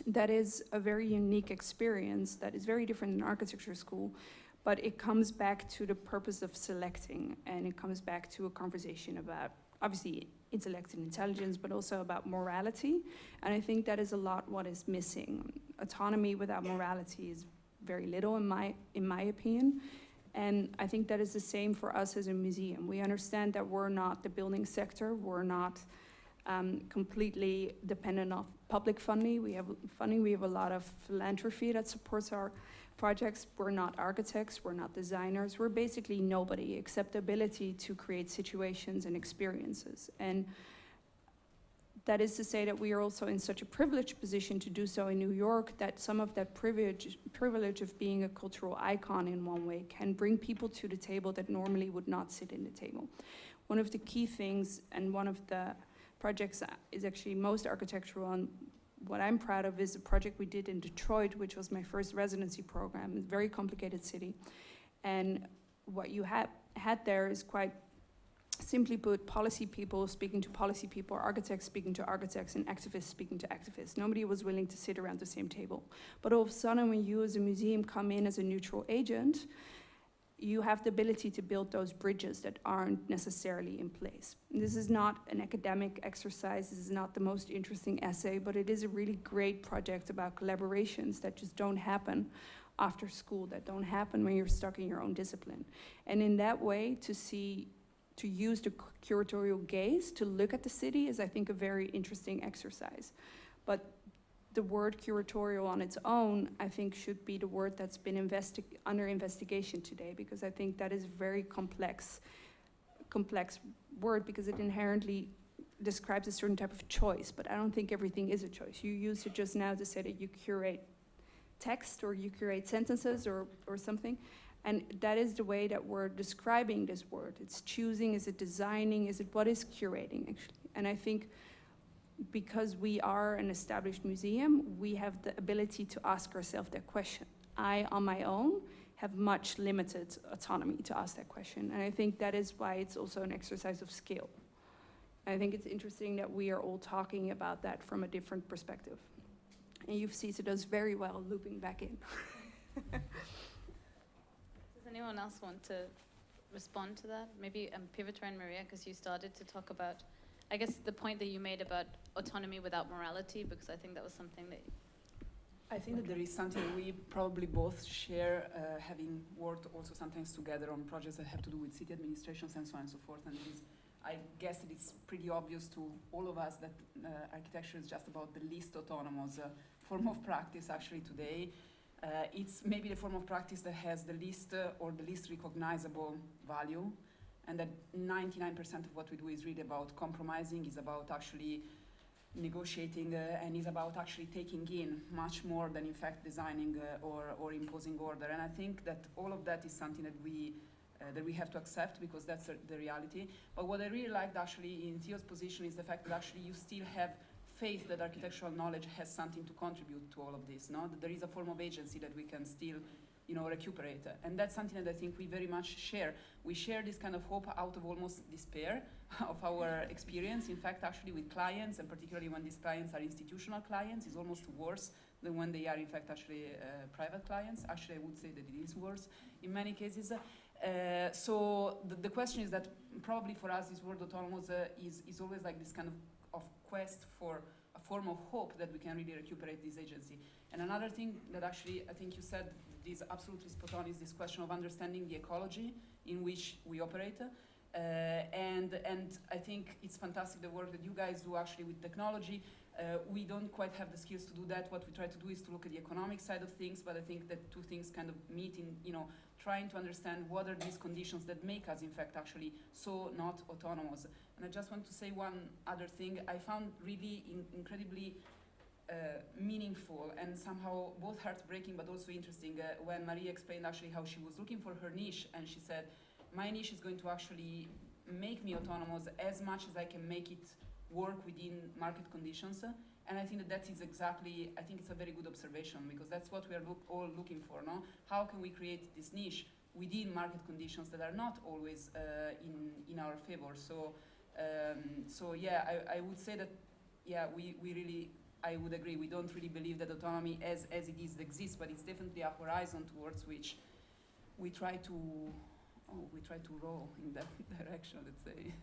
that is a very unique experience that is very different in architecture school, but it comes back to the purpose of selecting, and it comes back to a conversation about, obviously, intellect and intelligence, but also about morality. And I think that is a lot what is missing. Autonomy without morality is very little in my opinion. And I think that is the same for us as a museum. We understand that we're not the building sector. We're not completely dependent on public funding. We have a lot of philanthropy that supports our projects. We're not architects, we're not designers. We're basically nobody except the ability to create situations and experiences. And that is to say that we are also in such a privileged position to do so in New York that some of that privilege of being a cultural icon in one way can bring people to the table that normally would not sit in the table. One of the key things, and one of the projects is actually most architectural, and what I'm proud of is a project we did in Detroit, which was my first residency program, a very complicated city. And what you had there is quite simply put, policy people speaking to policy people, architects speaking to architects, and activists speaking to activists. Nobody was willing to sit around the same table. But all of a sudden, when you as a museum come in as a neutral agent, you have the ability to build those bridges that aren't necessarily in place. This is not an academic exercise, this is not the most interesting essay, but it is a really great project about collaborations that just don't happen after school, that don't happen when you're stuck in your own discipline. And in that way, to use the curatorial gaze to look at the city is, I think, a very interesting exercise. But the word curatorial on its own, I think, should be the word that's been under investigation today, because I think that is a very complex word, because it inherently describes a certain type of choice, but I don't think everything is a choice. You used it just now to say that you curate text or you curate sentences or something, and that is the way that we're describing this word. It's choosing, is it designing, what is curating, actually? And I think because we are an established museum, we have the ability to ask ourselves that question. I, on my own, have much limited autonomy to ask that question. And I think that is why it's also an exercise of skill. I think it's interesting that we are all talking about that from a different perspective. And UFCISA does very well looping back in. Does anyone else want to respond to that? Maybe Pivotar and Maria, because you started to talk about, I guess, the point that you made about autonomy without morality, because I think that was something that... I think that there is something we probably both share, having worked also sometimes together on projects that have to do with city administrations and so on and so forth. And it is, I guess that it's pretty obvious to all of us that architecture is just about the least autonomous form of practice actually today. It's maybe the form of practice that has the least or the least recognizable value, and that 99% of what we do is really about compromising, is about actually negotiating, and is about actually taking in much more than in fact designing or imposing order. And I think that all of that is something that we have to accept, because that's the reality. But what I really liked actually in Theo's position is the fact that actually you still have faith that architectural knowledge has something to contribute to all of this, no? That there is a form of agency that we can still, you know, recuperate. And that's something that I think we very much share. We share this kind of hope out of almost despair of our experience. In fact, actually with clients, and particularly when these clients are institutional clients, is almost worse than when they are in fact actually private clients. Actually, I would say that it is worse in many cases. So the question is that probably for us, this word autonomous is always like this kind of quest for a form of hope that we can really recuperate this agency. And another thing that actually I think you said is absolutely spot on is this question of understanding the ecology in which we operate. And I think it's fantastic the work that you guys do actually with technology. We don't quite have the skills to do that. What we try to do is to look at the economic side of things, but I think that two things kind of meet in, you know, trying to understand what are these conditions that make us in fact actually so not autonomous. And I just want to say one other thing. I found really incredibly meaningful and somehow both heartbreaking but also interesting when Maria explained actually how she was looking for her niche, and she said, my niche is going to actually make me autonomous as much as I can make it work within market conditions. And I think that that is exactly, I think it's a very good observation, because that's what we are all looking for, no? How can we create this niche within market conditions that are not always in our favor? So yeah, I would say that, yeah, we really, I would agree, we don't really believe that autonomy as it is exists, but it's definitely a horizon towards which we try to roll in that direction, let's say.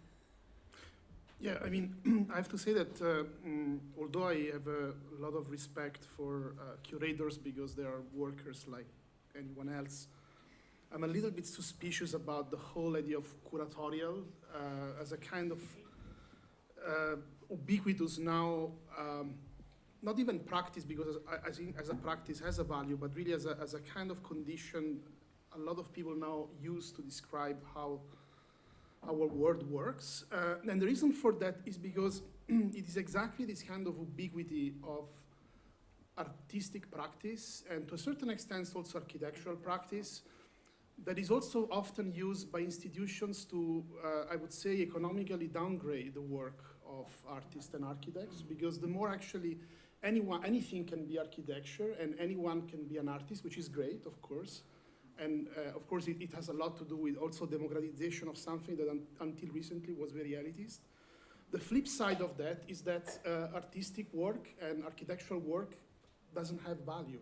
Yeah, I mean, I have to say that although I have a lot of respect for curators because they are workers like anyone else, I'm a little bit suspicious about the whole idea of curatorial as a kind of ubiquitous now, not even practice, because I think as a practice has a value, but really as a kind of condition a lot of people now use to describe how our world works. And the reason for that is because it is exactly this kind of ubiquity of artistic practice, and to a certain extent also architectural practice, that is also often used by institutions to, I would say, economically downgrade the work of artists and architects, because the more actually anything can be architecture and anyone can be an artist, which is great, of course. And of course, it has a lot to do with also democratization of something that until recently was very elitist. The flip side of that is that artistic work and architectural work doesn't have value.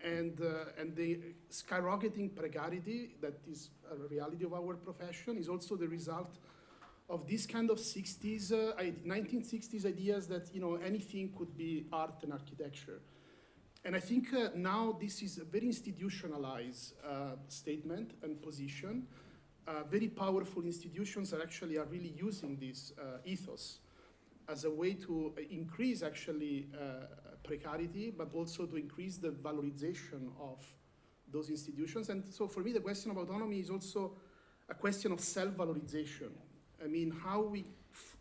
And the skyrocketing precarity that is a reality of our profession is also the result of this kind of 1960s ideas that, you know, anything could be art and architecture. And I think now this is a very institutionalized statement and position. Very powerful institutions are really using this ethos as a way to increase actually precarity, but also to increase the valorization of those institutions. And so for me, the question of autonomy is also a question of self-valorization. I mean, how we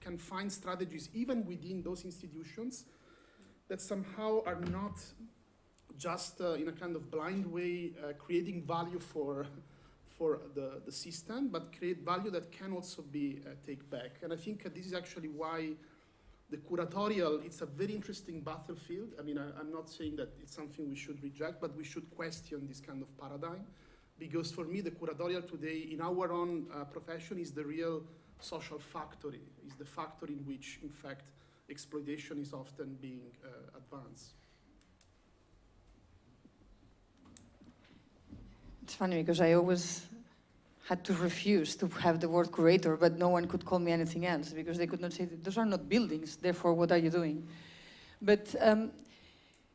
can find strategies even within those institutions that somehow are not just in a kind of blind way creating value for the system, but create value that can also be taken back. And I think this is actually why the curatorial, it's a very interesting battlefield. I mean, I'm not saying that it's something we should reject, but we should question this kind of paradigm. Because for me, the curatorial today in our own profession is the real social factory, is the factory in which, in fact, exploitation is often being advanced. It's funny because I always had to refuse to have the word curator, but no one could call me anything else because they could not say, those are not buildings, therefore what are you doing? But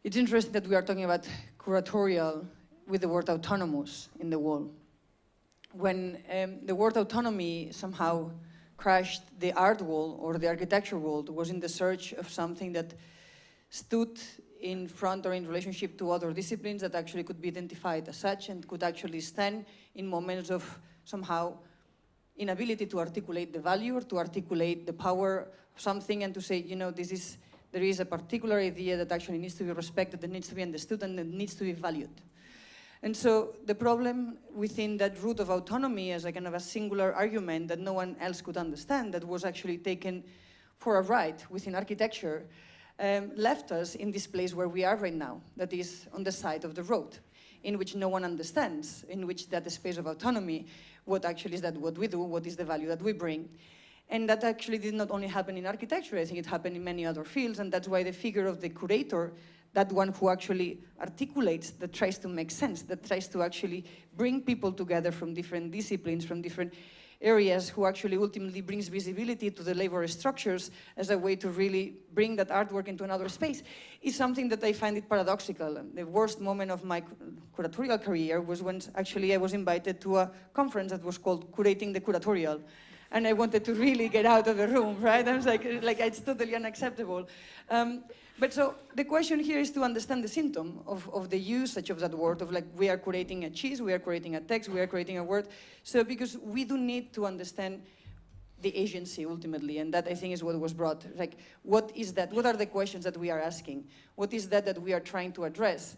it's interesting that we are talking about curatorial with the word autonomous in the wall. When the word autonomy somehow crashed the art world or the architecture world, was in the search of something that stood in front or in relationship to other disciplines that actually could be identified as such and could actually stand in moments of somehow inability to articulate the value or to articulate the power of something and to say, you know, there is a particular idea that actually needs to be respected, that needs to be understood, and that needs to be valued. And so the problem within that root of autonomy as a kind of a singular argument that no one else could understand, that was actually taken for a ride within architecture, left us in this place where we are right now, that is on the side of the road, in which no one understands, in which that space of autonomy, what actually is that what we do, what is the value that we bring. And that actually did not only happen in architecture, I think it happened in many other fields, and that's why the figure of the curator, that one who actually articulates, that tries to make sense, that tries to actually bring people together from different disciplines, from different areas, who actually ultimately brings visibility to the labor structures as a way to really bring that artwork into another space, is something that I find it paradoxical. The worst moment of my curatorial career was when actually I was invited to a conference that was called Curating the Curatorial. And I wanted to really get out of the room, right? I was like it's totally unacceptable. But so the question here is to understand the symptom of the usage of that word, of like, we are creating a cheese, we are creating a text, we are creating a word. So because we do need to understand the agency ultimately, and that I think is what was brought. Like, what is that? What are the questions that we are asking? What is that we are trying to address,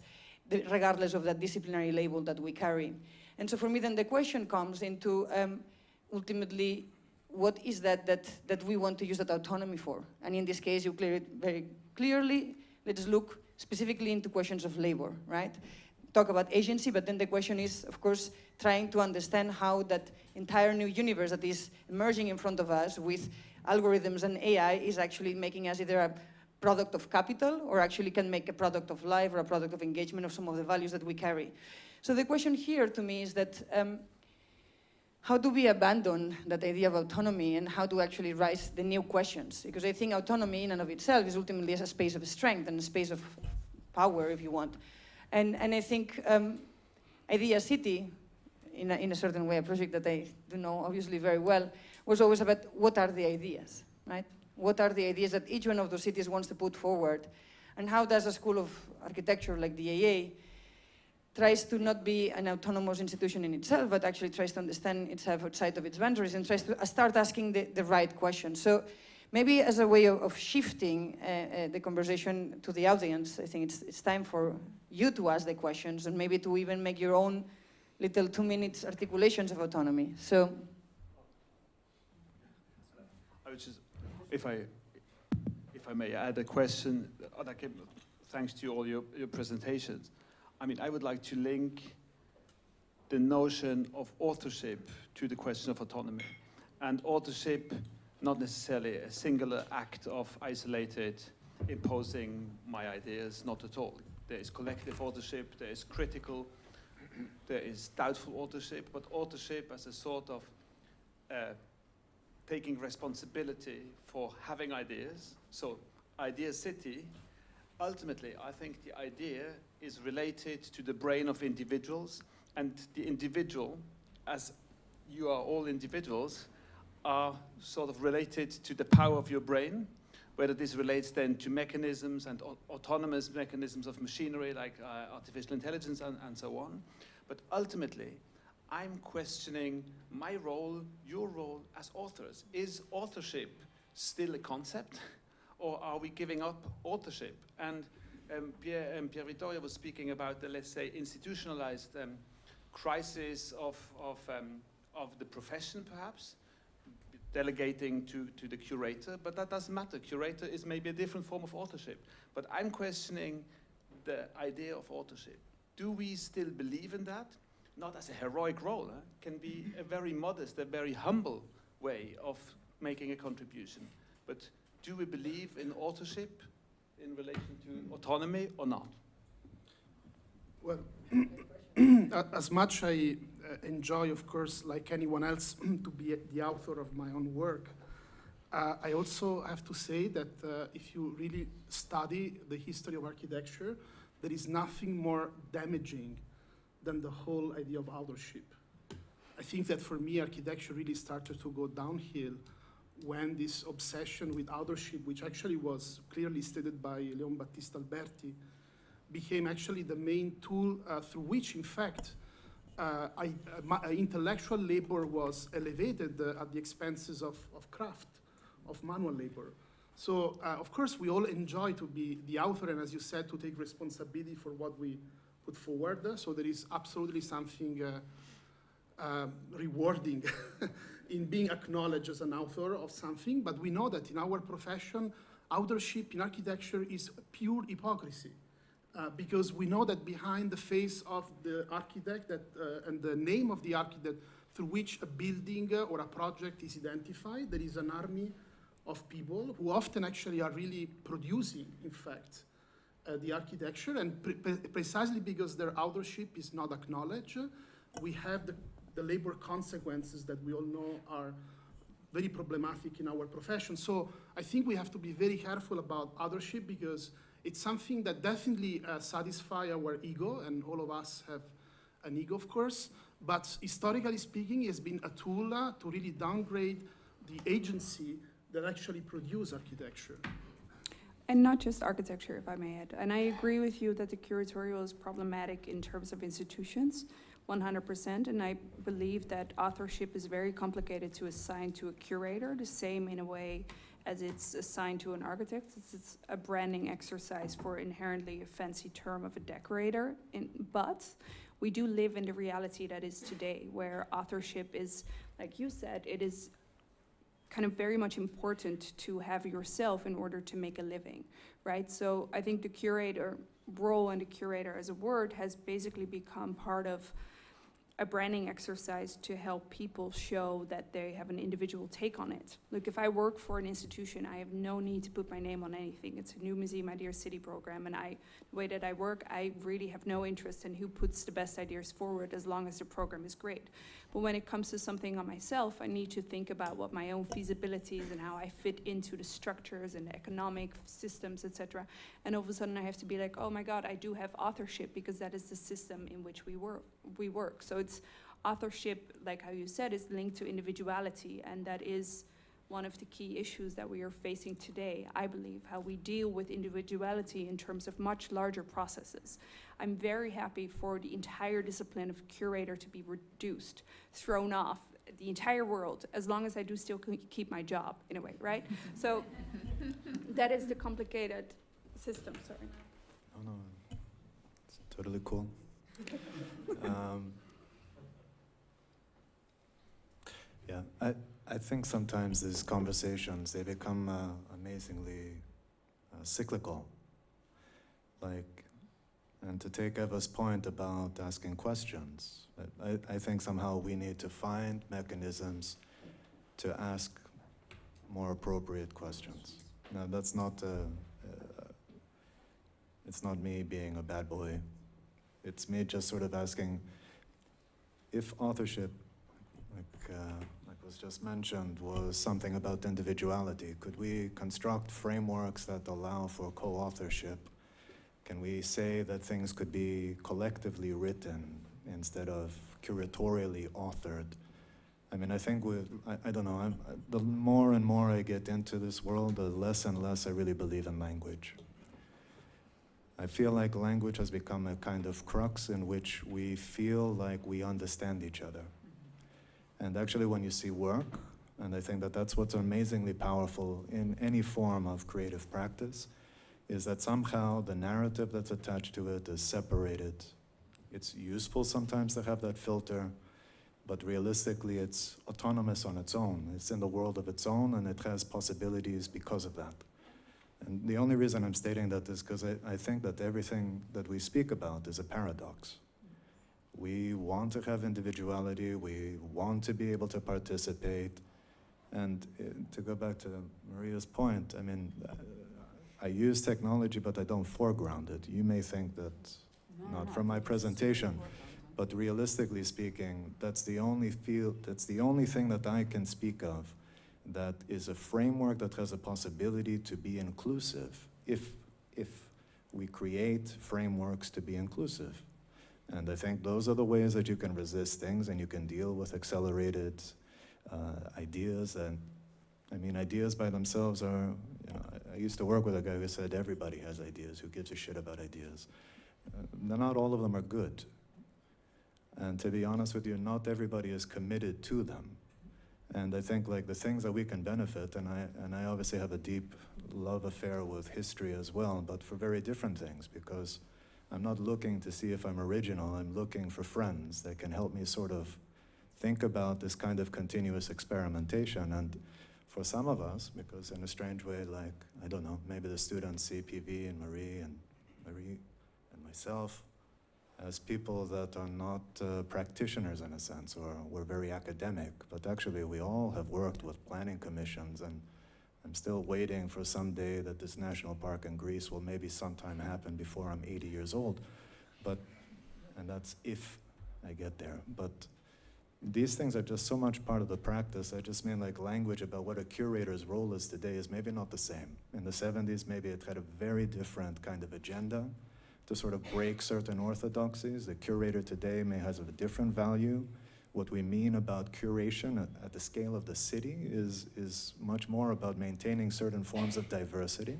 regardless of that disciplinary label that we carry? And so for me then the question comes into ultimately, what is that we want to use that autonomy for? And in this case, you clear it very clearly. Let's look specifically into questions of labor, right? Talk about agency, but then the question is, of course, trying to understand how that entire new universe that is emerging in front of us with algorithms and AI is actually making us either a product of capital or actually can make a product of life or a product of engagement of some of the values that we carry. So the question here to me is that how do we abandon that idea of autonomy and how to actually raise the new questions? Because I think autonomy in and of itself is ultimately a space of strength and a space of power, if you want. And I think Idea City, in a certain way, a project that I do know obviously very well, was always about what are the ideas, right? What are the ideas that each one of those cities wants to put forward? And how does a school of architecture like the AA tries to not be an autonomous institution in itself, but actually tries to understand itself outside of its boundaries and tries to start asking the right questions. So maybe as a way of shifting the conversation to the audience, I think it's time for you to ask the questions and maybe to even make your own little 2-minute articulations of autonomy. So, I would just, if I may add a question, thanks to all your presentations. I mean, I would like to link the notion of authorship to the question of autonomy. And authorship, not necessarily a singular act of isolated imposing my ideas, not at all. There is collective authorship, there is critical, there is doubtful authorship, but authorship as a sort of taking responsibility for having ideas. So, Idea City, ultimately, I think the idea is related to the brain of individuals, and the individual, as you are all individuals, are sort of related to the power of your brain, whether this relates then to mechanisms and autonomous mechanisms of machinery like artificial intelligence and so on. But ultimately, I'm questioning my role, your role as authors. Is authorship still a concept? Or are we giving up authorship? And Pierre Vittoria was speaking about the, let's say, institutionalized crisis of the profession, perhaps, delegating to the curator, but that doesn't matter. Curator is maybe a different form of authorship. But I'm questioning the idea of authorship. Do we still believe in that? Not as a heroic role, can be a very modest, a very humble way of making a contribution. But do we believe in authorship in relation to autonomy or not? Well, as much I enjoy, of course, like anyone else, to be the author of my own work, I also have to say that if you really study the history of architecture, there is nothing more damaging than the whole idea of authorship. I think that for me, architecture really started to go downhill when this obsession with authorship, which actually was clearly stated by Leon Battista Alberti, became actually the main tool through which, in fact, intellectual labor was elevated at the expenses of craft, of manual labor. So, of course, we all enjoy to be the author and, as you said, to take responsibility for what we put forward. So there is absolutely something rewarding in being acknowledged as an author of something, but we know that in our profession, authorship in architecture is pure hypocrisy. Because we know that behind the face of the architect and the name of the architect through which a building or a project is identified, there is an army of people who often actually are really producing, in fact, the architecture. And precisely because their authorship is not acknowledged, we have the labor consequences that we all know are very problematic in our profession. So I think we have to be very careful about authorship, because it's something that definitely satisfies our ego, and all of us have an ego, of course, but historically speaking, it has been a tool to really downgrade the agency that actually produce architecture. And not just architecture, if I may add. And I agree with you that the curatorial is problematic in terms of institutions, 100%. And I believe that authorship is very complicated to assign to a curator, the same in a way as it's assigned to an architect. It's a branding exercise for inherently a fancy term of a decorator. But we do live in the reality that is today, where authorship is, like you said, it is kind of very much important to have yourself in order to make a living, right? So I think the curator role and the curator as a word has basically become part of a branding exercise to help people show that they have an individual take on it. Look, if I work for an institution, I have no need to put my name on anything. It's a New Museum Idea City program, and the way that I work, I really have no interest in who puts the best ideas forward, as long as the program is great. But when it comes to something on myself, I need to think about what my own feasibility is and how I fit into the structures and the economic systems, etc. And all of a sudden I have to be like, oh my God, I do have authorship, because that is the system in which we work. So it's authorship, like how you said, is linked to individuality, and that is one of the key issues that we are facing today, I believe, how we deal with individuality in terms of much larger processes. I'm very happy for the entire discipline of curator to be reduced, thrown off, the entire world, as long as I do still keep my job, in a way, right? So that is the complicated system, sorry. No, it's totally cool. Yeah, I think sometimes these conversations, they become amazingly cyclical. And to take Eva's point about asking questions, I think somehow we need to find mechanisms to ask more appropriate questions. Now, that's not, it's not me being a bad boy. It's me just sort of asking if authorship, like was just mentioned, was something about individuality. Could we construct frameworks that allow for co-authorship? Can we say that things could be collectively written instead of curatorially authored? I mean, I think I don't know, the more and more I get into this world, the less and less I really believe in language. I feel like language has become a kind of crux in which we feel like we understand each other. And actually, when you see work, and I think that that's what's amazingly powerful in any form of creative practice, is that somehow the narrative that's attached to it is separated. It's useful sometimes to have that filter, but realistically it's autonomous on its own. It's in the world of its own, and it has possibilities because of that. And the only reason I'm stating that is because I think that everything that we speak about is a paradox. We want to have individuality, we want to be able to participate, and to go back to Maria's point, I mean, I use technology, but I don't foreground it. You may think that not from my presentation, But realistically speaking, that's the only thing that I can speak of that is a framework that has a possibility to be inclusive if we create frameworks to be inclusive. And I think those are the ways that you can resist things and you can deal with accelerated ideas. And I mean, ideas by themselves are, I used to work with a guy who said everybody has ideas, who gives a shit about ideas. Not all of them are good. And to be honest with you, not everybody is committed to them. And I think like the things that we can benefit, and I obviously have a deep love affair with history as well, but for very different things, because I'm not looking to see if I'm original, I'm looking for friends that can help me sort of think about this kind of continuous experimentation. And for some of us, because in a strange way, like, I don't know, maybe the students see PV and Marie and myself as people that are not practitioners in a sense, or we're very academic, but actually we all have worked with planning commissions, and I'm still waiting for some day that this national park in Greece will maybe sometime happen before I'm 80 years old. And that's if I get there. But these things are just so much part of the practice. I just mean like language about what a curator's role is today is maybe not the same. In the 70s, maybe it had a very different kind of agenda to sort of break certain orthodoxies. The curator today may have a different value. What we mean about curation at the scale of the city is much more about maintaining certain forms of diversity,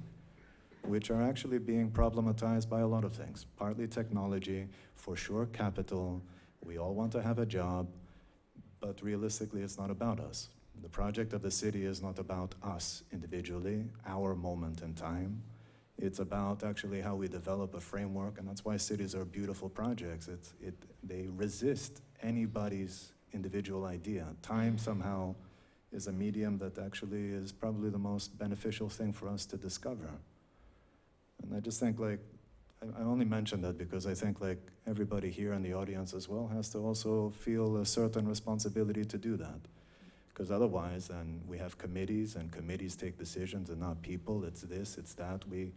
which are actually being problematized by a lot of things. Partly technology, for sure capital, we all want to have a job, but realistically it's not about us. The project of the city is not about us individually, our moment in time. It's about actually how we develop a framework, and that's why cities are beautiful projects. They resist anybody's individual idea. Time somehow is a medium that actually is probably the most beneficial thing for us to discover. And I just think like, I only mention that because I think like everybody here in the audience as well has to also feel a certain responsibility to do that. Because otherwise, then we have committees, and committees take decisions and not people. It's this, it's that. We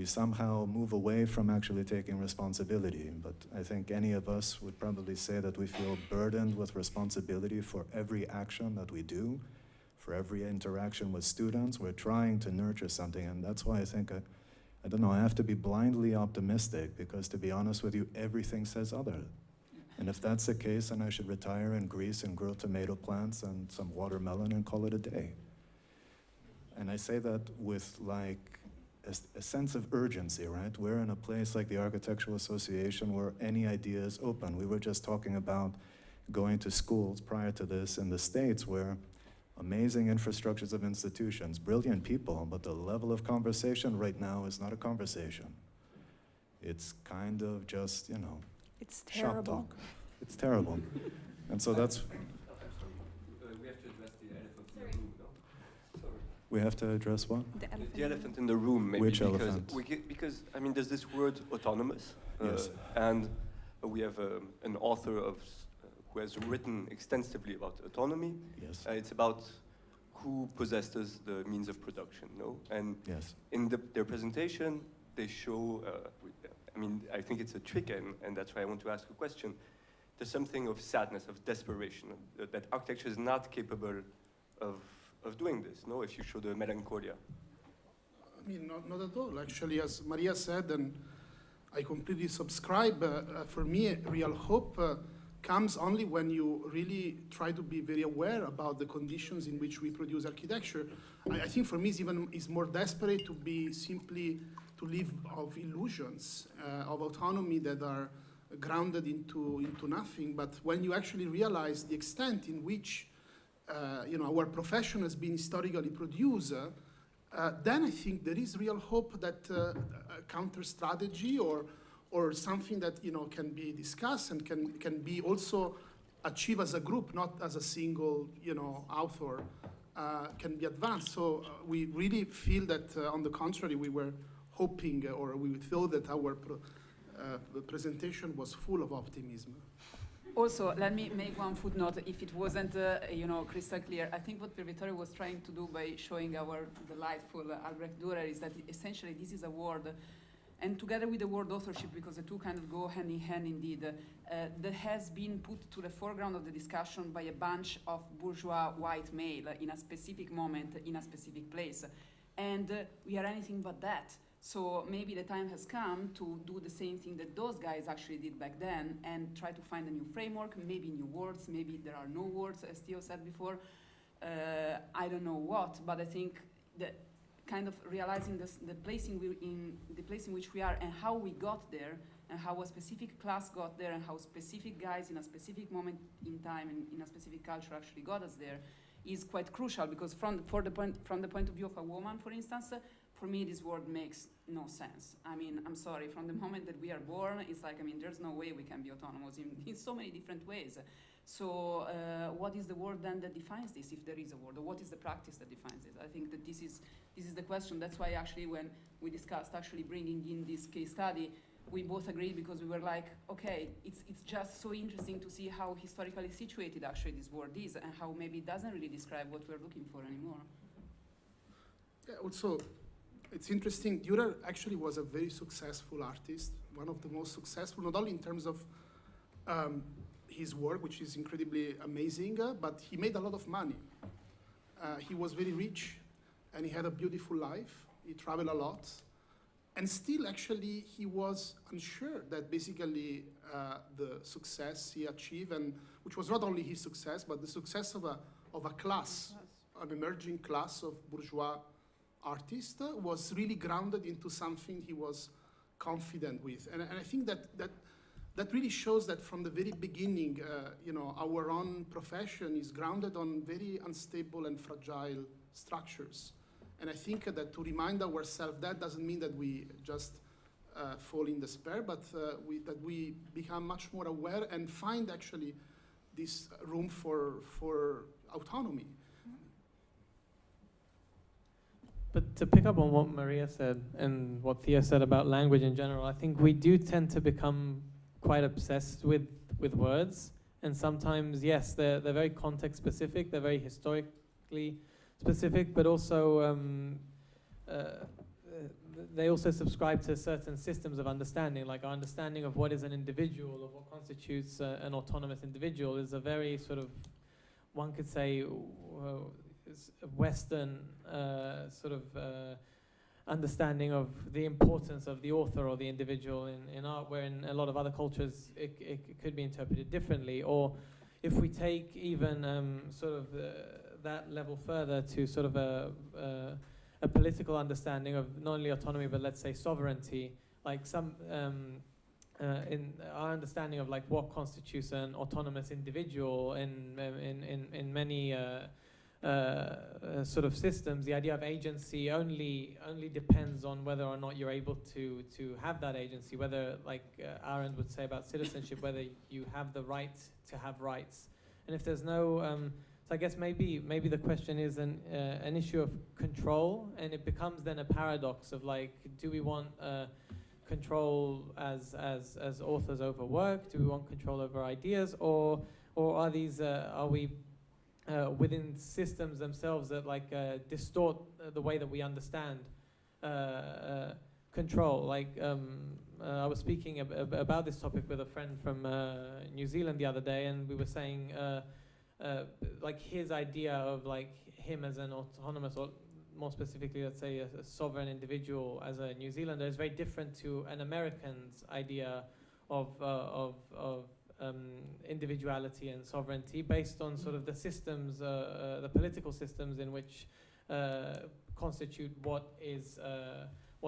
somehow move away from actually taking responsibility. But I think any of us would probably say that we feel burdened with responsibility for every action that we do, for every interaction with students. We're trying to nurture something, and that's why I think, I don't know, I have to be blindly optimistic, because to be honest with you, everything says other. And if that's the case, then I should retire in Greece and grow tomato plants and some watermelon and call it a day. And I say that with like a sense of urgency, right? We're in a place like the Architectural Association where any idea is open. We were just talking about going to schools prior to this in the States, where amazing infrastructures of institutions, brilliant people, but the level of conversation right now is not a conversation. It's kind of just, you know, It's shop terrible. talk. It's terrible. And so that's... We have to address the elephant in the room, no? Sorry. We have to address what? The elephant in the room, maybe. Which because elephant? Because, I mean, there's this word autonomous. Yes. And we have an author who has written extensively about autonomy. Yes. It's about who possesses the means of production, no? And Yes. in their presentation, they show, I mean, I think it's a trick, and that's why I want to ask a question. There's something of sadness, of desperation, that architecture is not capable of doing this, no? If you show the Melancholia. I mean, not at all. Actually, as Maria said, and I completely subscribe, for me, real hope comes only when you really try to be very aware about the conditions in which we produce architecture. I think for me it's more desperate to be simply to live of illusions, of autonomy that are grounded into nothing. But when you actually realize the extent in which our profession has been historically produced, then I think there is real hope that a counter strategy or something that can be discussed and can be also achieved as a group, not as a single author, can be advanced. So we really feel that on the contrary, we were hoping, or we thought that our presentation was full of optimism. Also, let me make one footnote. If it wasn't, crystal clear, I think what Vittorio was trying to do by showing our delightful Albrecht Dürer is that essentially this is a word And together with the word authorship, because the two kind of go hand in hand indeed, that has been put to the foreground of the discussion by a bunch of bourgeois white male in a specific moment, in a specific place. And we are anything but that. So maybe the time has come to do the same thing that those guys actually did back then and try to find a new framework, maybe new words, maybe there are no words, as Theo said before. I don't know what, but I think that kind of realizing the place in which we are and how we got there and how a specific class got there and how specific guys in a specific moment in time and in a specific culture actually got us there is quite crucial, because from the point of view of a woman, for instance, for me this word makes no sense. I mean, I'm sorry, from the moment that we are born, it's like, I mean, there's no way we can be autonomous in so many different ways. So what is the word then that defines this, if there is a word, or what is the practice that defines it? I think that this is the question. That's why actually when we discussed actually bringing in this case study, we both agreed, because we were like, okay, it's just so interesting to see how historically situated actually this word is and how maybe it doesn't really describe what we're looking for anymore. Yeah, also, it's interesting, Dürer actually was a very successful artist, one of the most successful, not only in terms of his work, which is incredibly amazing, but he made a lot of money. He was very rich, and he had a beautiful life. He traveled a lot. And still, actually, he was unsure that basically the success he achieved, and which was not only his success, but the success of a class, an emerging class of bourgeois artists, was really grounded into something he was confident with. And I think that really shows that from the very beginning, our own profession is grounded on very unstable and fragile structures. And I think that to remind ourselves that doesn't mean that we just fall in despair, but that we become much more aware and find actually this room for autonomy. But to pick up on what Maria said and what Thea said about language in general, I think we do tend to become quite obsessed with words. And sometimes, yes, they're very context specific, they're very historically specific, but also they also subscribe to certain systems of understanding. Like our understanding of what is an individual, or what constitutes an autonomous individual, is a very sort of, one could say, Western sort of understanding of the importance of the author or the individual in art, where in a lot of other cultures it could be interpreted differently. Or if we take even sort of that level further to sort of a political understanding of not only autonomy but let's say sovereignty, like some in our understanding of like what constitutes an autonomous individual in many sort of systems, the idea of agency only depends on whether or not you're able to have that agency, whether, like Arendt would say about citizenship, whether you have the right to have rights. And if there's no, so I guess maybe the question is an issue of control, and it becomes then a paradox of like, do we want control as authors over work? Do we want control over ideas, or are these are we within systems themselves that like distort the way that we understand control? Like I was speaking about this topic with a friend from New Zealand the other day, and we were saying like his idea of like him as an autonomous, or more specifically, let's say a sovereign individual as a New Zealander, is very different to an American's idea of individuality and sovereignty, based on sort of the systems, the political systems in which constitute what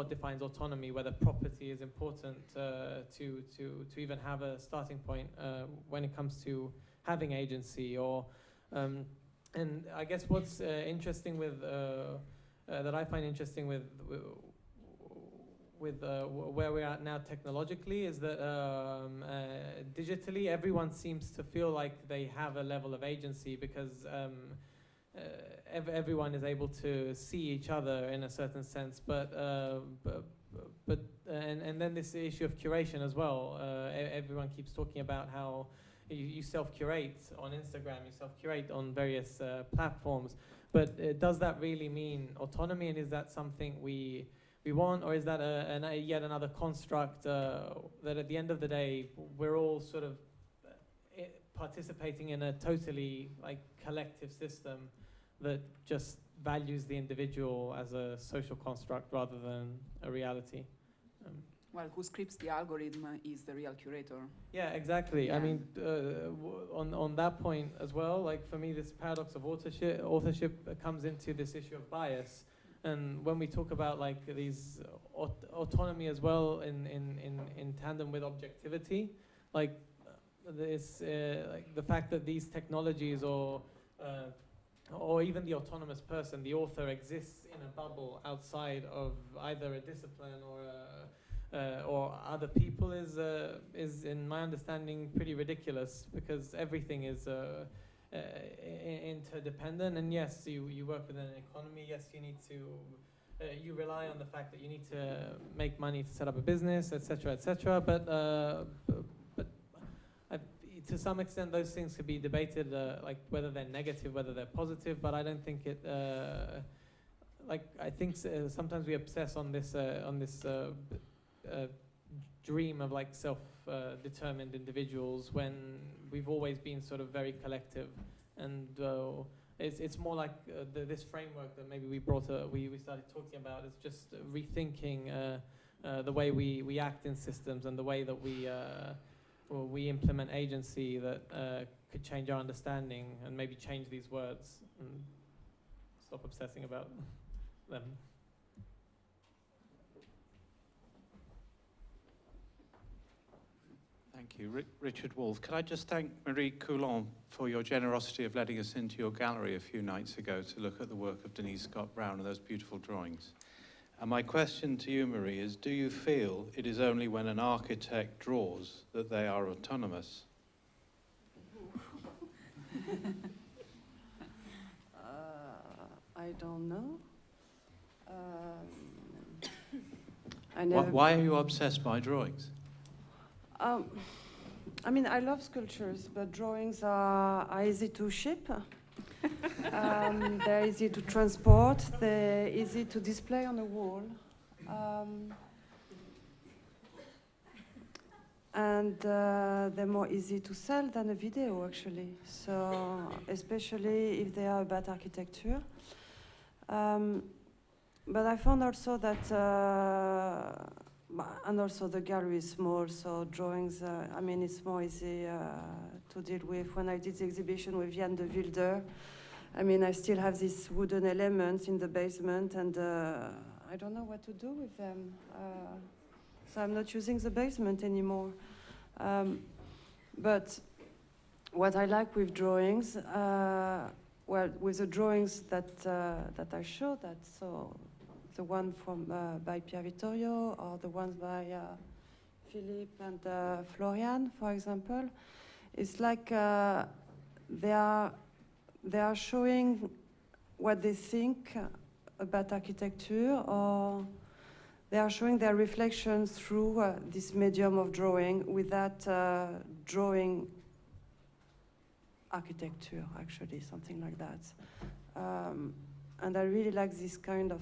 defines autonomy, whether property is important to even have a starting point when it comes to having agency, or and I guess what's interesting with that I find interesting with where we're at now technologically is that digitally everyone seems to feel like they have a level of agency, because everyone is able to see each other in a certain sense, but then this issue of curation as well. Everyone keeps talking about how you self-curate on Instagram, you self-curate on various platforms, but does that really mean autonomy, and is that something we we want, or is that yet another construct that at the end of the day we're all sort of participating in a totally like collective system that just values the individual as a social construct rather than a reality? Well, who scripts the algorithm is the real curator. Yeah, exactly. Yeah. I mean, on that point as well, like for me, this paradox of authorship comes into this issue of bias. And when we talk about like these autonomy as well in tandem with objectivity, like this, like the fact that these technologies or even the autonomous person, the author, exists in a bubble outside of either a discipline or other people is, in my understanding, pretty ridiculous, because everything is interdependent. And yes, you work within an economy. Yes, you need to you rely on the fact that you need to make money to set up a business, etc., etc. But to some extent, those things could be debated, like whether they're negative, whether they're positive. But I don't think it. Like I think sometimes we obsess on this dream of like self-determined individuals when we've always been sort of very collective, and it's more like this framework that maybe we started talking about is just rethinking the way we act in systems and the way that we implement agency that could change our understanding and maybe change these words and stop obsessing about them. Thank you. Richard Wolff. Could I just thank Marie Coulon for your generosity of letting us into your gallery a few nights ago to look at the work of Denise Scott Brown and those beautiful drawings. And my question to you, Marie, is do you feel it is only when an architect draws that they are autonomous? I don't know. Why are you obsessed by drawings? I mean, I love sculptures, but drawings are easy to ship. They're easy to transport. They're easy to display on a wall. And they're more easy to sell than a video, actually. So, especially if they are about architecture. But I found also that, and also the gallery is small, so drawings, I mean, it's more easy to deal with. When I did the exhibition with Jan de Wilder, I mean, I still have these wooden elements in the basement, and I don't know what to do with them. So I'm not using the basement anymore. But what I like with drawings, well, with the drawings that I showed, so the one by Pier Vittorio or the ones by Philippe and Florian, for example, it's like they are showing what they think about architecture, or they are showing their reflections through this medium of drawing without drawing architecture, actually, something like that. And I really like this kind of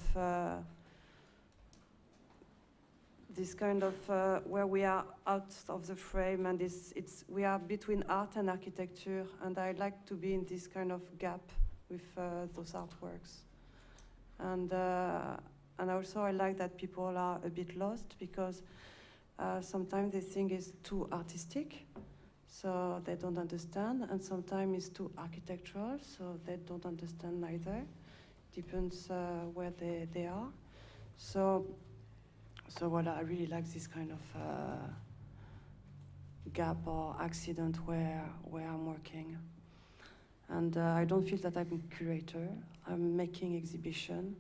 where we are out of the frame, and we are between art and architecture, and I like to be in this kind of gap with those artworks. And also I like that people are a bit lost, because sometimes they think it's too artistic, so they don't understand, and sometimes it's too architectural, so they don't understand neither. Depends where they are. So well, I really like this kind of gap or accident where I'm working. And I don't feel that I'm a curator. I'm making exhibition.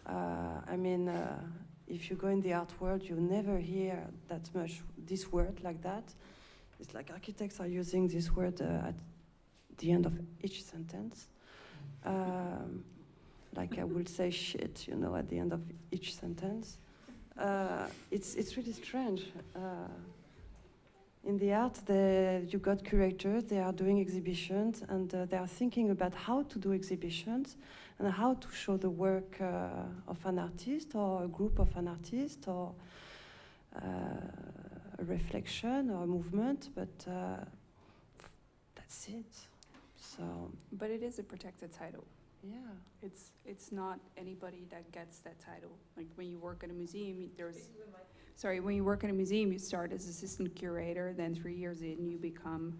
I mean, if you go in the art world, you never hear that much this word like that. It's like architects are using this word at the end of each sentence. Like I will say shit, you know, at the end of each sentence. It's really strange. In the art, you got curators, they are doing exhibitions, and they are thinking about how to do exhibitions and how to show the work of an artist or a group of an artist or a reflection or a movement, but that's it. So, But it is a protected title. yeah. It's not anybody that gets that title. Like when you work at a museum, when you work at a museum, you start as assistant curator, then 3 years in, you become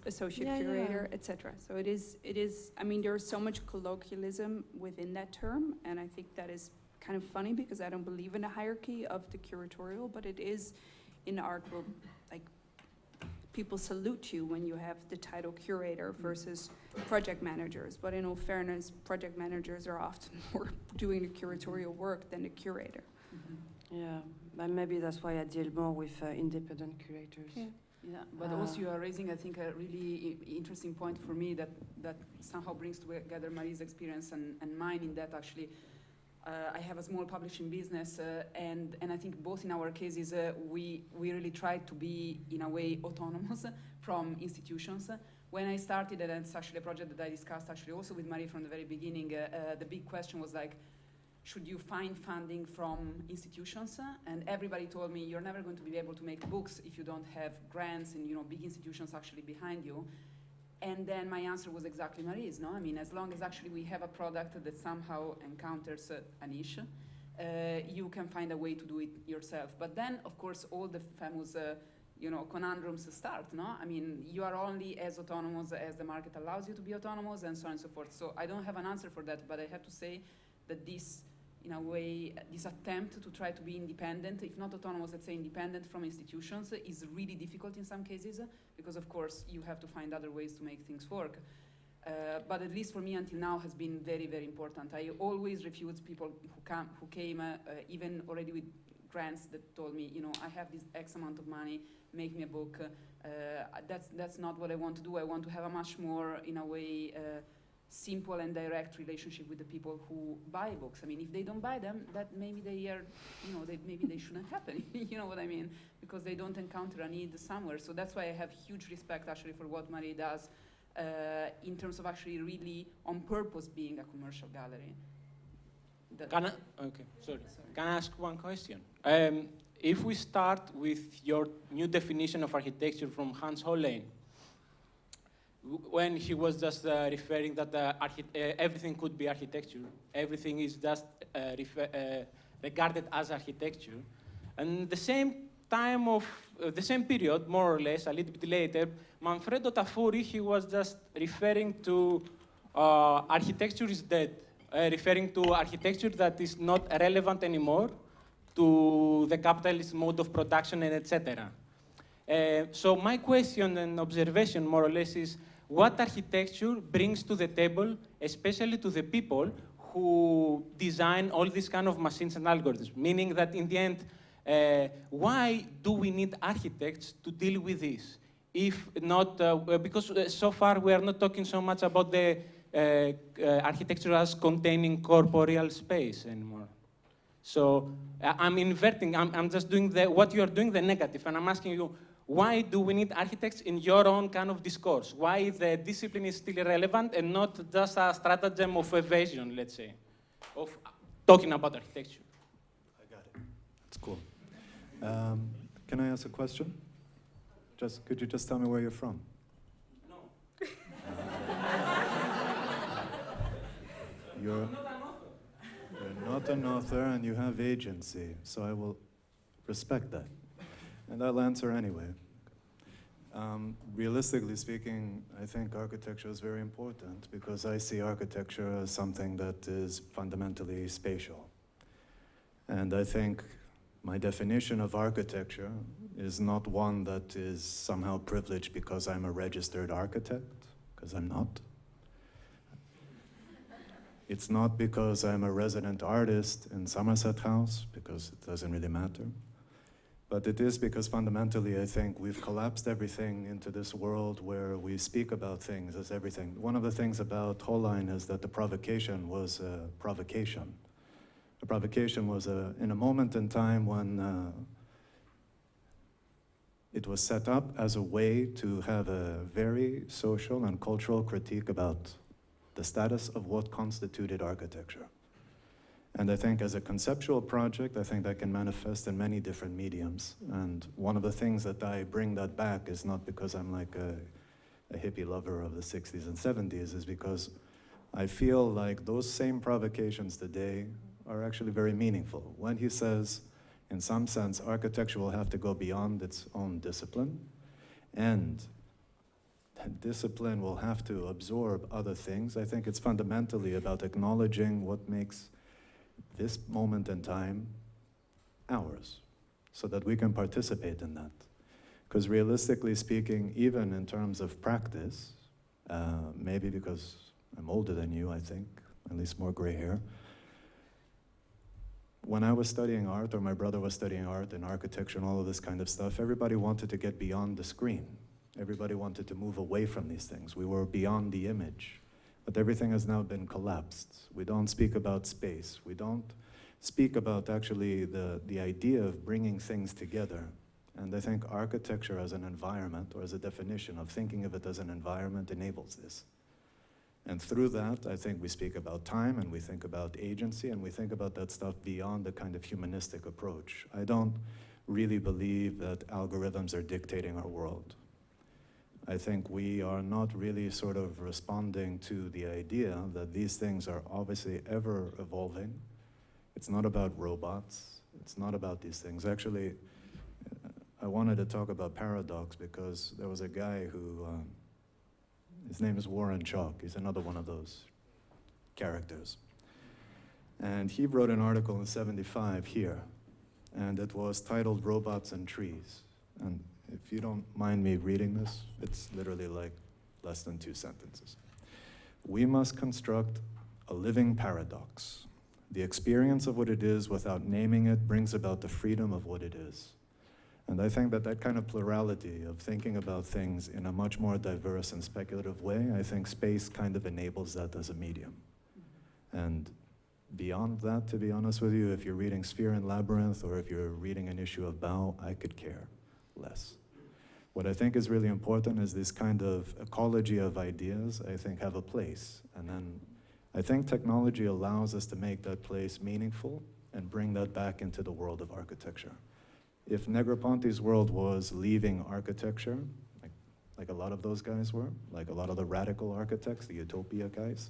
associate Yeah, curator, yeah. etc. So it is, I mean, there's so much colloquialism within that term, and I think that is kind of funny because I don't believe in a hierarchy of the curatorial, but it is in art where, like, people salute you when you have the title curator versus project managers. But in all fairness, project managers are often more doing the curatorial work than the curator. Yeah, but maybe that's why I deal more with independent curators. Yeah. Yeah, but also you are raising, I think, a really interesting point for me that somehow brings together Marie's experience and mine in that actually I have a small publishing business and I think both in our cases we really try to be in a way autonomous from institutions. When I started, and it's actually a project that I discussed actually also with Marie from the very beginning, the big question was like, should you find funding from institutions? And everybody told me, you're never going to be able to make books if you don't have grants and big institutions actually behind you. And then my answer was exactly Marie's, no? I mean, as long as actually we have a product that somehow encounters a niche, you can find a way to do it yourself. But then, of course, all the famous conundrums start, no? I mean, you are only as autonomous as the market allows you to be autonomous and so on and so forth. So I don't have an answer for that, but I have to say that this, in a way, this attempt to try to be independent, if not autonomous, let's say independent from institutions, is really difficult in some cases, because of course you have to find other ways to make things work. But at least for me until now has been very, very important. I always refuse people who came even already with grants that told me, I have this X amount of money, make me a book. That's not what I want to do. I want to have a much more, in a way, simple and direct relationship with the people who buy books. I mean, if they don't buy them, that maybe they are, maybe they shouldn't happen. You know what I mean? Because they don't encounter a need somewhere. So that's why I have huge respect actually for what Marie does in terms of actually really on purpose being a commercial gallery. Can I ask one question? If we start with your new definition of architecture from Hans Hollein, when he was just referring that everything could be architecture, everything is just regarded as architecture. And the same time of, the same period, more or less, a little bit later, Manfredo Tafuri, he was just referring to architecture is dead, referring to architecture that is not relevant anymore to the capitalist mode of production and etc. So my question and observation, more or less, is what architecture brings to the table, especially to the people who design all these kind of machines and algorithms, meaning that in the end, why do we need architects to deal with this? If not, because so far we are not talking so much about the architecture as containing corporeal space anymore. So I'm inverting, I'm just doing what you are doing, the negative, and I'm asking you, why do we need architects in your own kind of discourse? Why the discipline is still relevant and not just a stratagem of evasion, let's say, of talking about architecture? I got it. That's cool. Can I ask a question? Could you just tell me where you're from? No. You're not an author and you have agency, so I will respect that. And I'll answer anyway. Realistically speaking, I think architecture is very important because I see architecture as something that is fundamentally spatial. And I think my definition of architecture is not one that is somehow privileged because I'm a registered architect, because I'm not. It's not because I'm a resident artist in Somerset House, because it doesn't really matter. But it is because fundamentally I think we've collapsed everything into this world where we speak about things as everything. One of the things about Hollein is that the provocation was a provocation. The provocation was in a moment in time when it was set up as a way to have a very social and cultural critique about the status of what constituted architecture. And I think as a conceptual project, I think that can manifest in many different mediums. And one of the things that I bring that back is not because I'm like a hippie lover of the 60s and 70s, is because I feel like those same provocations today are actually very meaningful. When he says, in some sense, architecture will have to go beyond its own discipline, and that discipline will have to absorb other things. I think it's fundamentally about acknowledging what makes this moment in time ours, so that we can participate in that. Because realistically speaking, even in terms of practice, maybe because I'm older than you, I think, at least more gray hair, when I was studying art, or my brother was studying art and architecture and all of this kind of stuff, everybody wanted to get beyond the screen. Everybody wanted to move away from these things. We were beyond the image. But everything has now been collapsed. We don't speak about space. We don't speak about actually the idea of bringing things together. And I think architecture as an environment, or as a definition of thinking of it as an environment, enables this. And through that, I think we speak about time, and we think about agency, and we think about that stuff beyond the kind of humanistic approach. I don't really believe that algorithms are dictating our world. I think we are not really sort of responding to the idea that these things are obviously ever evolving. It's not about robots. It's not about these things. Actually, I wanted to talk about paradox because there was a guy who, his name is Warren Chalk. He's another one of those characters. And he wrote an article in '75 here, and it was titled Robots and Trees. And if you don't mind me reading this, it's literally like less than 2 sentences. We must construct a living paradox. The experience of what it is without naming it brings about the freedom of what it is. And I think that that kind of plurality of thinking about things in a much more diverse and speculative way, I think space kind of enables that as a medium. And beyond that, to be honest with you, if you're reading Sphere and Labyrinth, or if you're reading an issue of Bao, I could care less. What I think is really important is this kind of ecology of ideas, I think, have a place. And then I think technology allows us to make that place meaningful and bring that back into the world of architecture. If Negroponte's world was leaving architecture, like a lot of those guys were, like a lot of the radical architects, the utopia guys,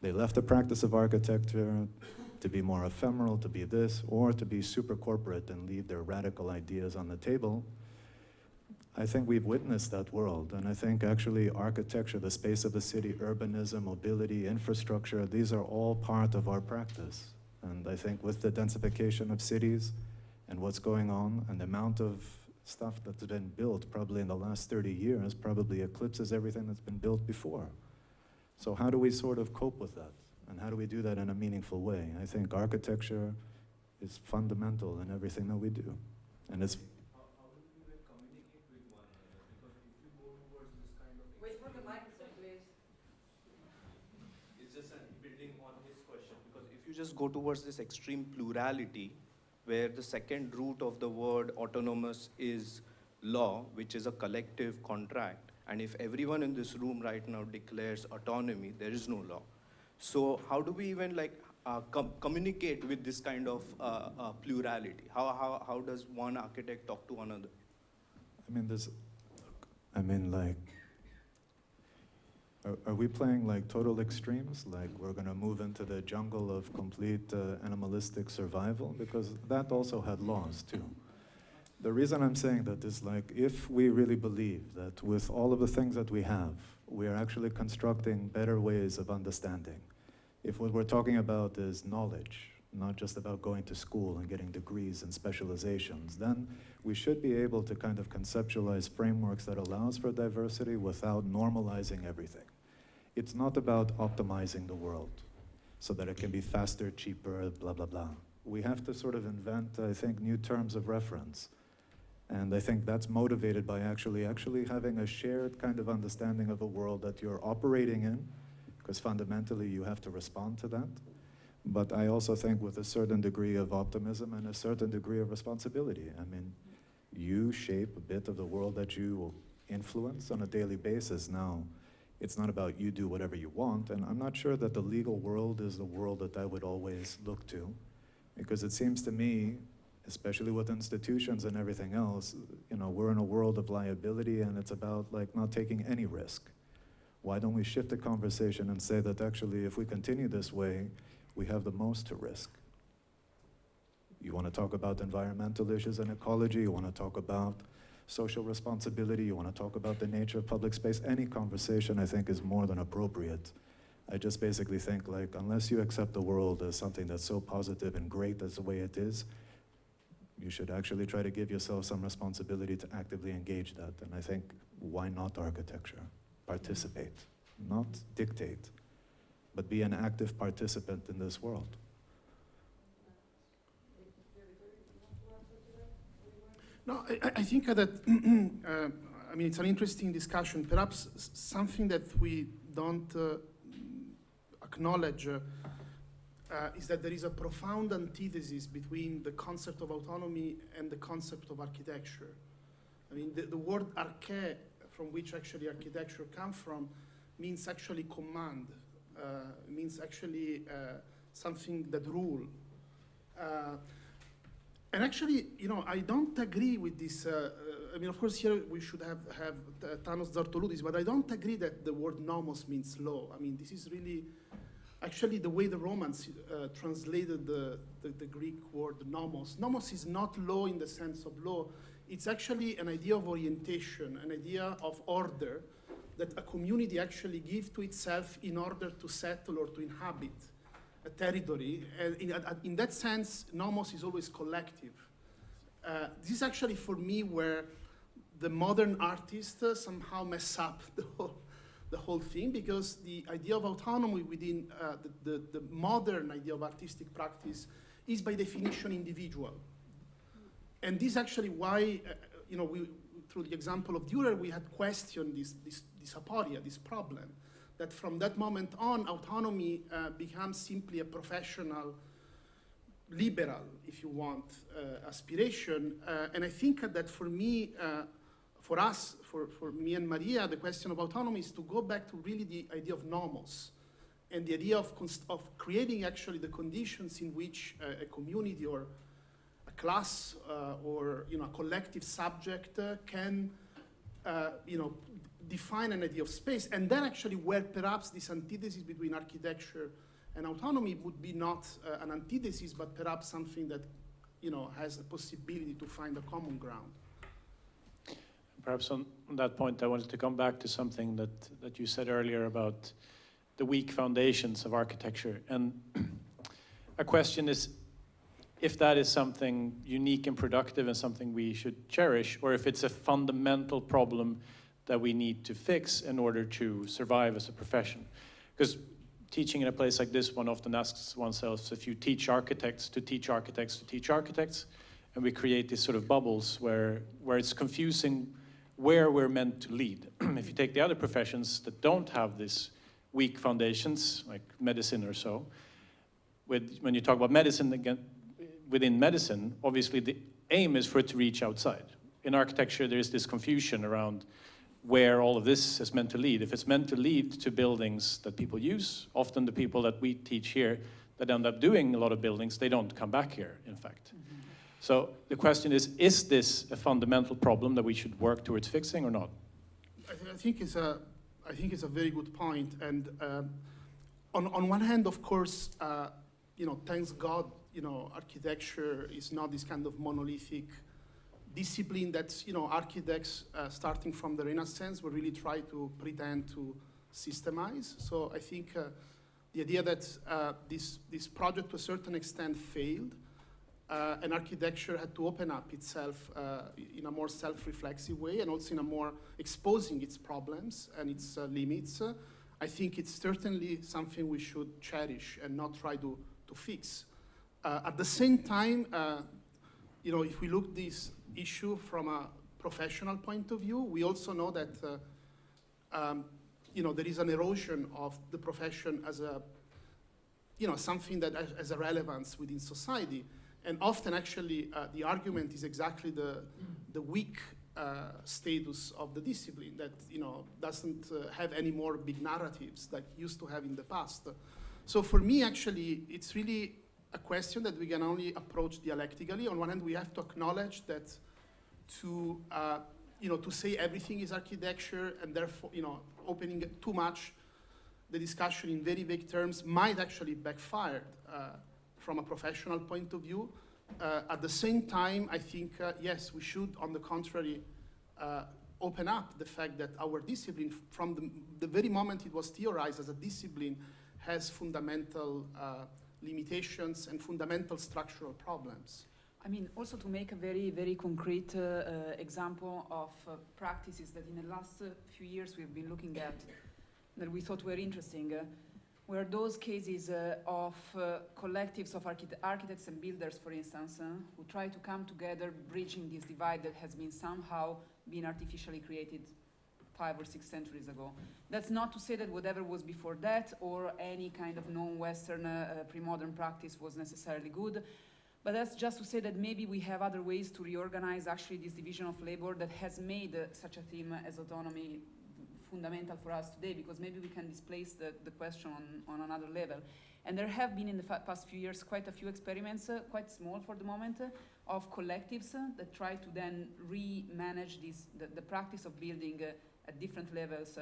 they left the practice of architecture to be more ephemeral, to be this, or to be super corporate and leave their radical ideas on the table. I think we've witnessed that world, and I think actually architecture, the space of the city, urbanism, mobility, infrastructure, these are all part of our practice. And I think with the densification of cities and what's going on, and the amount of stuff that's been built probably in the last 30 years probably eclipses everything that's been built before. So how do we sort of cope with that? And how do we do that in a meaningful way? I think architecture is fundamental in everything that we do. And it's you just go towards this extreme plurality, where the second root of the word autonomous is law, which is a collective contract. And if everyone in this room right now declares autonomy, there is no law. So how do we even communicate with this kind of plurality? How does one architect talk to another? Are we playing like total extremes? Like we're gonna move into the jungle of complete animalistic survival? Because that also had laws too. The reason I'm saying that is like, if we really believe that with all of the things that we have, we are actually constructing better ways of understanding. If what we're talking about is knowledge, not just about going to school and getting degrees and specializations, then we should be able to kind of conceptualize frameworks that allows for diversity without normalizing everything. It's not about optimizing the world so that it can be faster, cheaper, blah, blah, blah. We have to sort of invent, I think, new terms of reference. And I think that's motivated by actually having a shared kind of understanding of a world that you're operating in, because fundamentally you have to respond to that. But I also think with a certain degree of optimism and a certain degree of responsibility. I mean, you shape a bit of the world that you influence on a daily basis. Now, it's not about you do whatever you want, and I'm not sure that the legal world is the world that I would always look to, because it seems to me, especially with institutions and everything else, you know, we're in a world of liability, and it's about like not taking any risk. Why don't we shift the conversation and say that actually if we continue this way, we have the most to risk? You want to talk about environmental issues and ecology, you want to talk about social responsibility, you want to talk about the nature of public space, any conversation I think is more than appropriate. I just basically think like, unless you accept the world as something that's so positive and great as the way it is, you should actually try to give yourself some responsibility to actively engage that. And I think, why not architecture? Participate, not dictate, but be an active participant in this world. No, I think that, I mean, it's an interesting discussion. Perhaps something that we don't acknowledge is that there is a profound antithesis between the concept of autonomy and the concept of architecture. I mean, the word arche, from which actually architecture comes from, means actually command, means actually something that rule. And actually, you know, I don't agree with this. I mean, of course, here we should have Thanos Zartoludis, but I don't agree that the word nomos means law. I mean, this is really, actually, the way the Romans translated the Greek word nomos. Nomos is not law in the sense of law. It's actually an idea of orientation, an idea of order that a community actually gives to itself in order to settle or to inhabit a territory. And in that sense, nomos is always collective. This is actually, for me, where the modern artists somehow mess up the whole thing, because the idea of autonomy within the modern idea of artistic practice is by definition individual. And this is actually why, you know, through the example of Dürer, we had questioned this aporia, this problem, that from that moment on, autonomy becomes simply a professional, liberal, if you want, aspiration. And I think that for me, for us, for me and Maria, the question of autonomy is to go back to really the idea of nomos, and the idea of creating actually the conditions in which a community or a class or, you know, a collective subject can, you know, define an idea of space. And then actually where perhaps this antithesis between architecture and autonomy would be not an antithesis, but perhaps something that, you know, has a possibility to find a common ground. Perhaps on that point, I wanted to come back to something that you said earlier about the weak foundations of architecture. And a question is if that is something unique and productive and something we should cherish, or if it's a fundamental problem that we need to fix in order to survive as a profession. Because teaching in a place like this, one often asks oneself if you teach architects to teach architects to teach architects, and we create these sort of bubbles where it's confusing where we're meant to lead. If you take the other professions that don't have these weak foundations, like medicine or so, when you talk about medicine, again, within medicine, obviously the aim is for it to reach outside. In architecture, there is this confusion around where all of this is meant to lead. If it's meant to lead to buildings that people use, often the people that we teach here that end up doing a lot of buildings, they don't come back here, in fact. Mm-hmm. So the question is this a fundamental problem that we should work towards fixing or not? I think it's a very good point. And on one hand, of course, you know, thanks God, you know, architecture is not this kind of monolithic discipline that, you know, architects starting from the Renaissance will really try to pretend to systemize. So I think the idea that this project to a certain extent failed, and architecture had to open up itself in a more self-reflexive way, and also in a more exposing its problems and its limits. I think it's certainly something we should cherish and not try to fix. At the same time, you know, if we look this issue from a professional point of view, we also know that you know, there is an erosion of the profession as a, you know, something that has a relevance within society. And often, actually, the argument is exactly the weak status of the discipline that doesn't have any more big narratives that used to have in the past. So for me, actually, it's really a question that we can only approach dialectically. On one hand, we have to acknowledge that to say everything is architecture and therefore opening too much the discussion in very vague terms might actually backfire from a professional point of view. At the same time, I think, yes, we should, on the contrary, open up the fact that our discipline, from the very moment it was theorized as a discipline, has fundamental limitations and fundamental structural problems. I mean, also to make a very, very concrete example of practices that in the last few years we've been looking at that we thought were interesting, were those cases of collectives of architects and builders, for instance, who try to come together, bridging this divide that has been somehow been artificially created 5 or 6 centuries ago. That's not to say that whatever was before that or any kind of non-Western pre-modern practice was necessarily good, but that's just to say that maybe we have other ways to reorganize actually this division of labor that has made such a theme as autonomy fundamental for us today, because maybe we can displace the question on another level. And there have been in the past few years quite a few experiments, quite small for the moment, of collectives that try to then re-manage the practice of building at different levels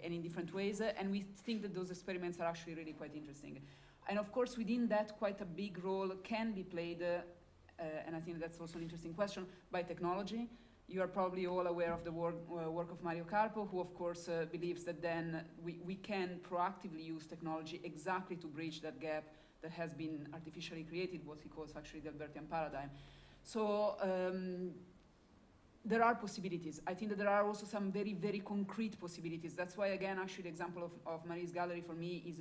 and in different ways, and we think that those experiments are actually really quite interesting. And of course, within that, quite a big role can be played, and I think that's also an interesting question, by technology. You are probably all aware of the work of Mario Carpo, who of course believes that then we can proactively use technology exactly to bridge that gap that has been artificially created, what he calls actually the Albertian paradigm. So there are possibilities. I think that there are also some very, very concrete possibilities. That's why, again, actually the example of Marie's gallery for me is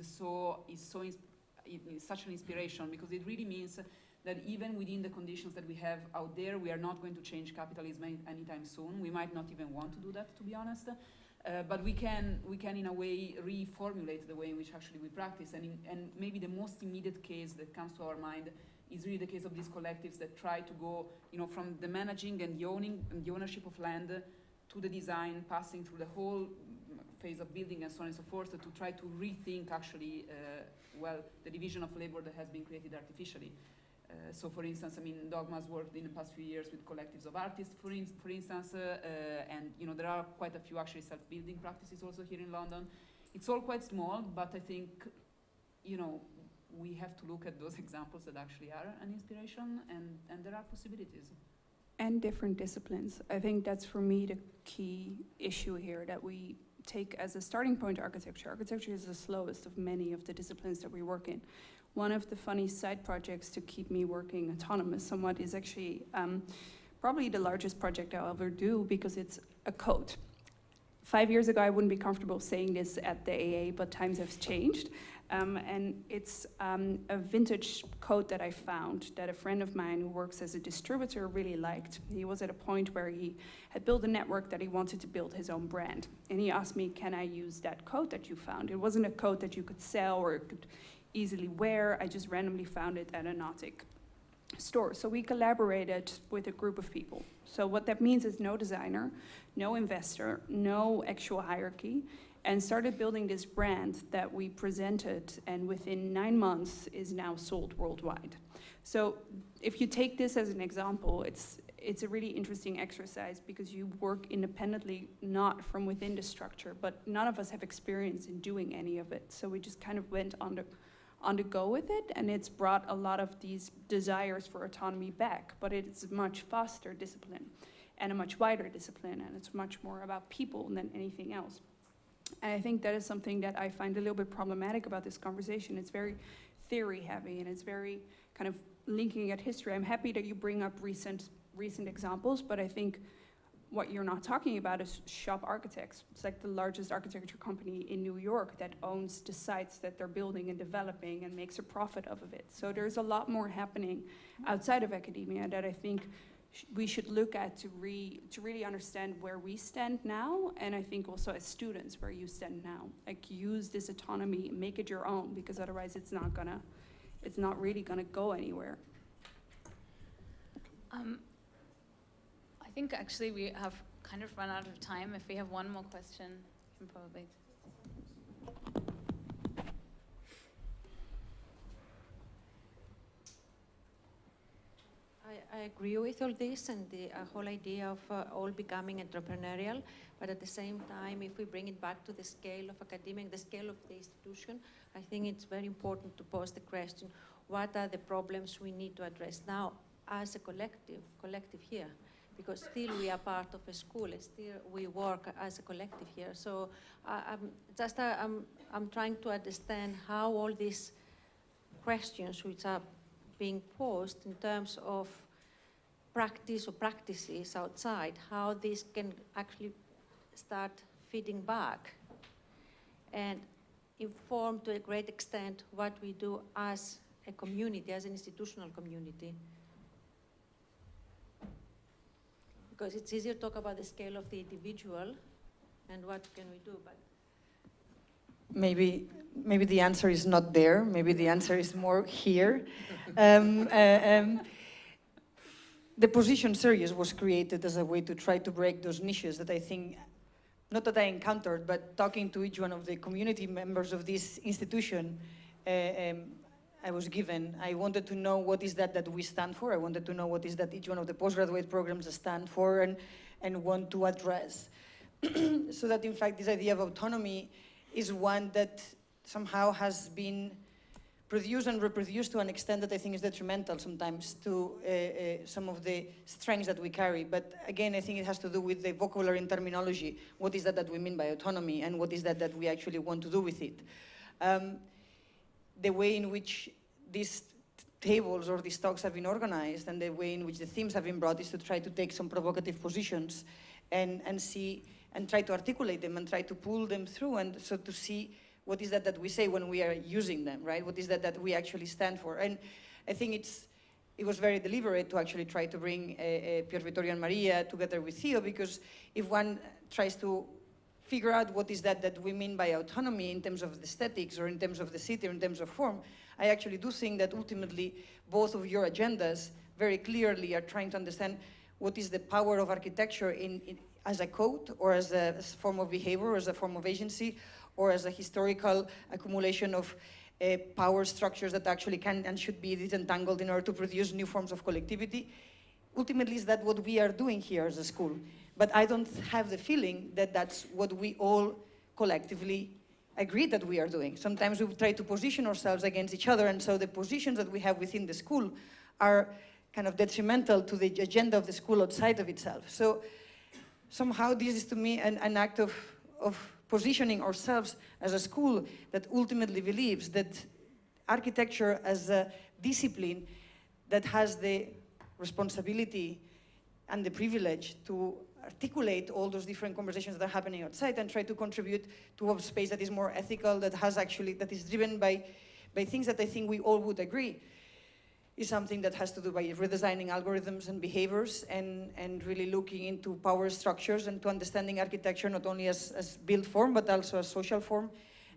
such an inspiration, because it really means that even within the conditions that we have out there, we are not going to change capitalism anytime soon. We might not even want to do that, to be honest. But we can in a way reformulate the way in which actually we practice. And maybe the most immediate case that comes to our mind is really the case of these collectives that try to go, from the managing and the owning and the ownership of land to the design, passing through the whole phase of building and so on and so forth, to try to rethink actually, the division of labor that has been created artificially. So for instance, I mean, Dogma's worked in the past few years with collectives of artists, for instance, and there are quite a few actually self-building practices also here in London. It's all quite small, but I think, we have to look at those examples that actually are an inspiration, and there are possibilities. And different disciplines. I think that's for me the key issue here, that we take as a starting point architecture. Architecture is the slowest of many of the disciplines that we work in. One of the funny side projects to keep me working autonomous somewhat is actually probably the largest project I'll ever do, because it's a code. 5 years ago, I wouldn't be comfortable saying this at the AA, but times have changed. And it's a vintage code that I found that a friend of mine who works as a distributor really liked. He was at a point where he had built a network that he wanted to build his own brand. And he asked me, can I use that code that you found? It wasn't a code that you could sell or could easily wear. I just randomly found it at a Nautic store. So we collaborated with a group of people. So what that means is no designer, no investor, no actual hierarchy, and started building this brand that we presented, and within 9 months is now sold worldwide. So if you take this as an example, it's a really interesting exercise, because you work independently, not from within the structure, but none of us have experience in doing any of it. So we just kind of went on the go with it, and it's brought a lot of these desires for autonomy back, but it's a much faster discipline and a much wider discipline, and it's much more about people than anything else. And I think that is something that I find a little bit problematic about this conversation. It's very theory heavy, and it's very kind of linking at history. I'm happy that you bring up recent examples, but I think what you're not talking about is Shop Architects. It's like the largest architecture company in New York that owns the sites that they're building and developing and makes a profit of it. So there's a lot more happening outside of academia that I think we should look at to really understand where we stand now, and I think also as students where you stand now. Like, use this autonomy, make it your own, because otherwise it's not really gonna go anywhere. think actually we have kind of run out of time. If we have one more question, we can probably. I agree with all this and the whole idea of all becoming entrepreneurial, but at the same time, if we bring it back to the scale of academia, the scale of the institution, I think it's very important to pose the question, what are the problems we need to address now as a collective here? Because still we are part of a school, and still we work as a collective here. So I'm trying to understand how all these questions which are being posed in terms of practice or practices outside, how this can actually start feeding back and inform to a great extent what we do as a community, as an institutional community. Because it's easier to talk about the scale of the individual and what can we do, but Maybe the answer is not there. Maybe the answer is more here. The position series was created as a way to try to break those niches that I think, not that I encountered, but talking to each one of the community members of this institution, I was given. I wanted to know what is that we stand for. I wanted to know what is that each one of the postgraduate programs stand for and want to address. So that in fact this idea of autonomy is one that somehow has been produced and reproduced to an extent that I think is detrimental sometimes to some of the strengths that we carry. But again, I think it has to do with the vocabulary and terminology. What is that we mean by autonomy, and what is that we actually want to do with it? The way in which these tables or these talks have been organized and the way in which the themes have been brought is to try to take some provocative positions and see and try to articulate them and try to pull them through, and so to see what is that we say when we are using them, right? What is that we actually stand for? And I think it was very deliberate to actually try to bring Pier Vittorio and Maria together with Theo, because if one tries to figure out what is that we mean by autonomy in terms of the aesthetics or in terms of the city or in terms of form, I actually do think that ultimately both of your agendas very clearly are trying to understand what is the power of architecture as a code or as a form of behavior, or as a form of agency, or as a historical accumulation of power structures that actually can and should be disentangled in order to produce new forms of collectivity. Ultimately, is that what we are doing here as a school? But I don't have the feeling that that's what we all collectively agree that we are doing. Sometimes we try to position ourselves against each other, and so the positions that we have within the school are kind of detrimental to the agenda of the school outside of itself. So somehow this is to me an act of positioning ourselves as a school that ultimately believes that architecture as a discipline that has the responsibility and the privilege to articulate all those different conversations that are happening outside and try to contribute to a space that is more ethical, that is driven by things that I think we all would agree is something that has to do by redesigning algorithms and behaviors and really looking into power structures and to understanding architecture not only as built form, but also as social form.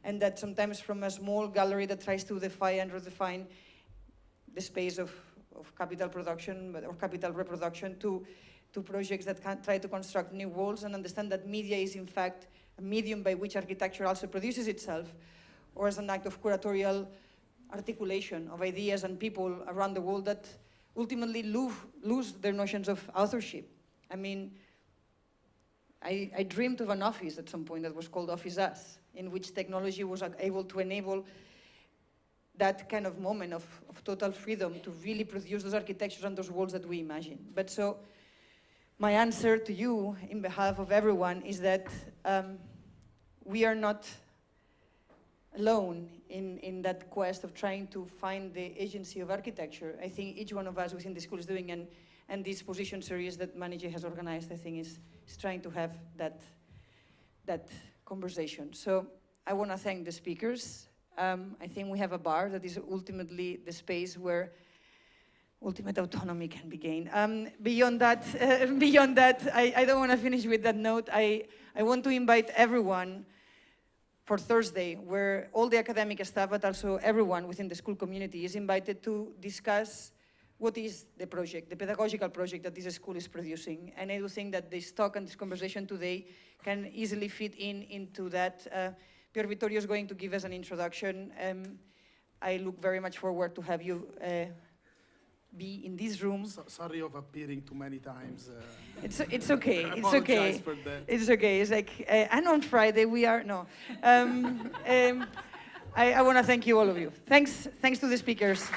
And that sometimes from a small gallery that tries to defy and redefine the space of capital production or capital reproduction to projects that can try to construct new worlds and understand that media is in fact a medium by which architecture also produces itself, or as an act of curatorial articulation of ideas and people around the world that ultimately lose their notions of authorship. I mean, I dreamed of an office at some point that was called Office Us, in which technology was able to enable that kind of moment of total freedom to really produce those architectures and those worlds that we imagine. But so, my answer to you, in behalf of everyone, is that we are not alone in that quest of trying to find the agency of architecture. I think each one of us within the school is doing, and this position series that Manage has organized, I think is trying to have that conversation. So I want to thank the speakers. I think we have a bar that is ultimately the space where ultimate autonomy can be gained. Beyond that, I don't want to finish with that note. I want to invite everyone for Thursday, where all the academic staff, but also everyone within the school community is invited to discuss what is the project, the pedagogical project that this school is producing. And I do think that this talk and this conversation today can easily fit into that. Pier Vittorio is going to give us an introduction. I look very much forward to have you be in this room. Sorry of appearing too many times. It's okay. I It's apologize okay. for that. It's okay. It's like, and on Friday we are no. I want to thank you, all of you. Thanks to the speakers.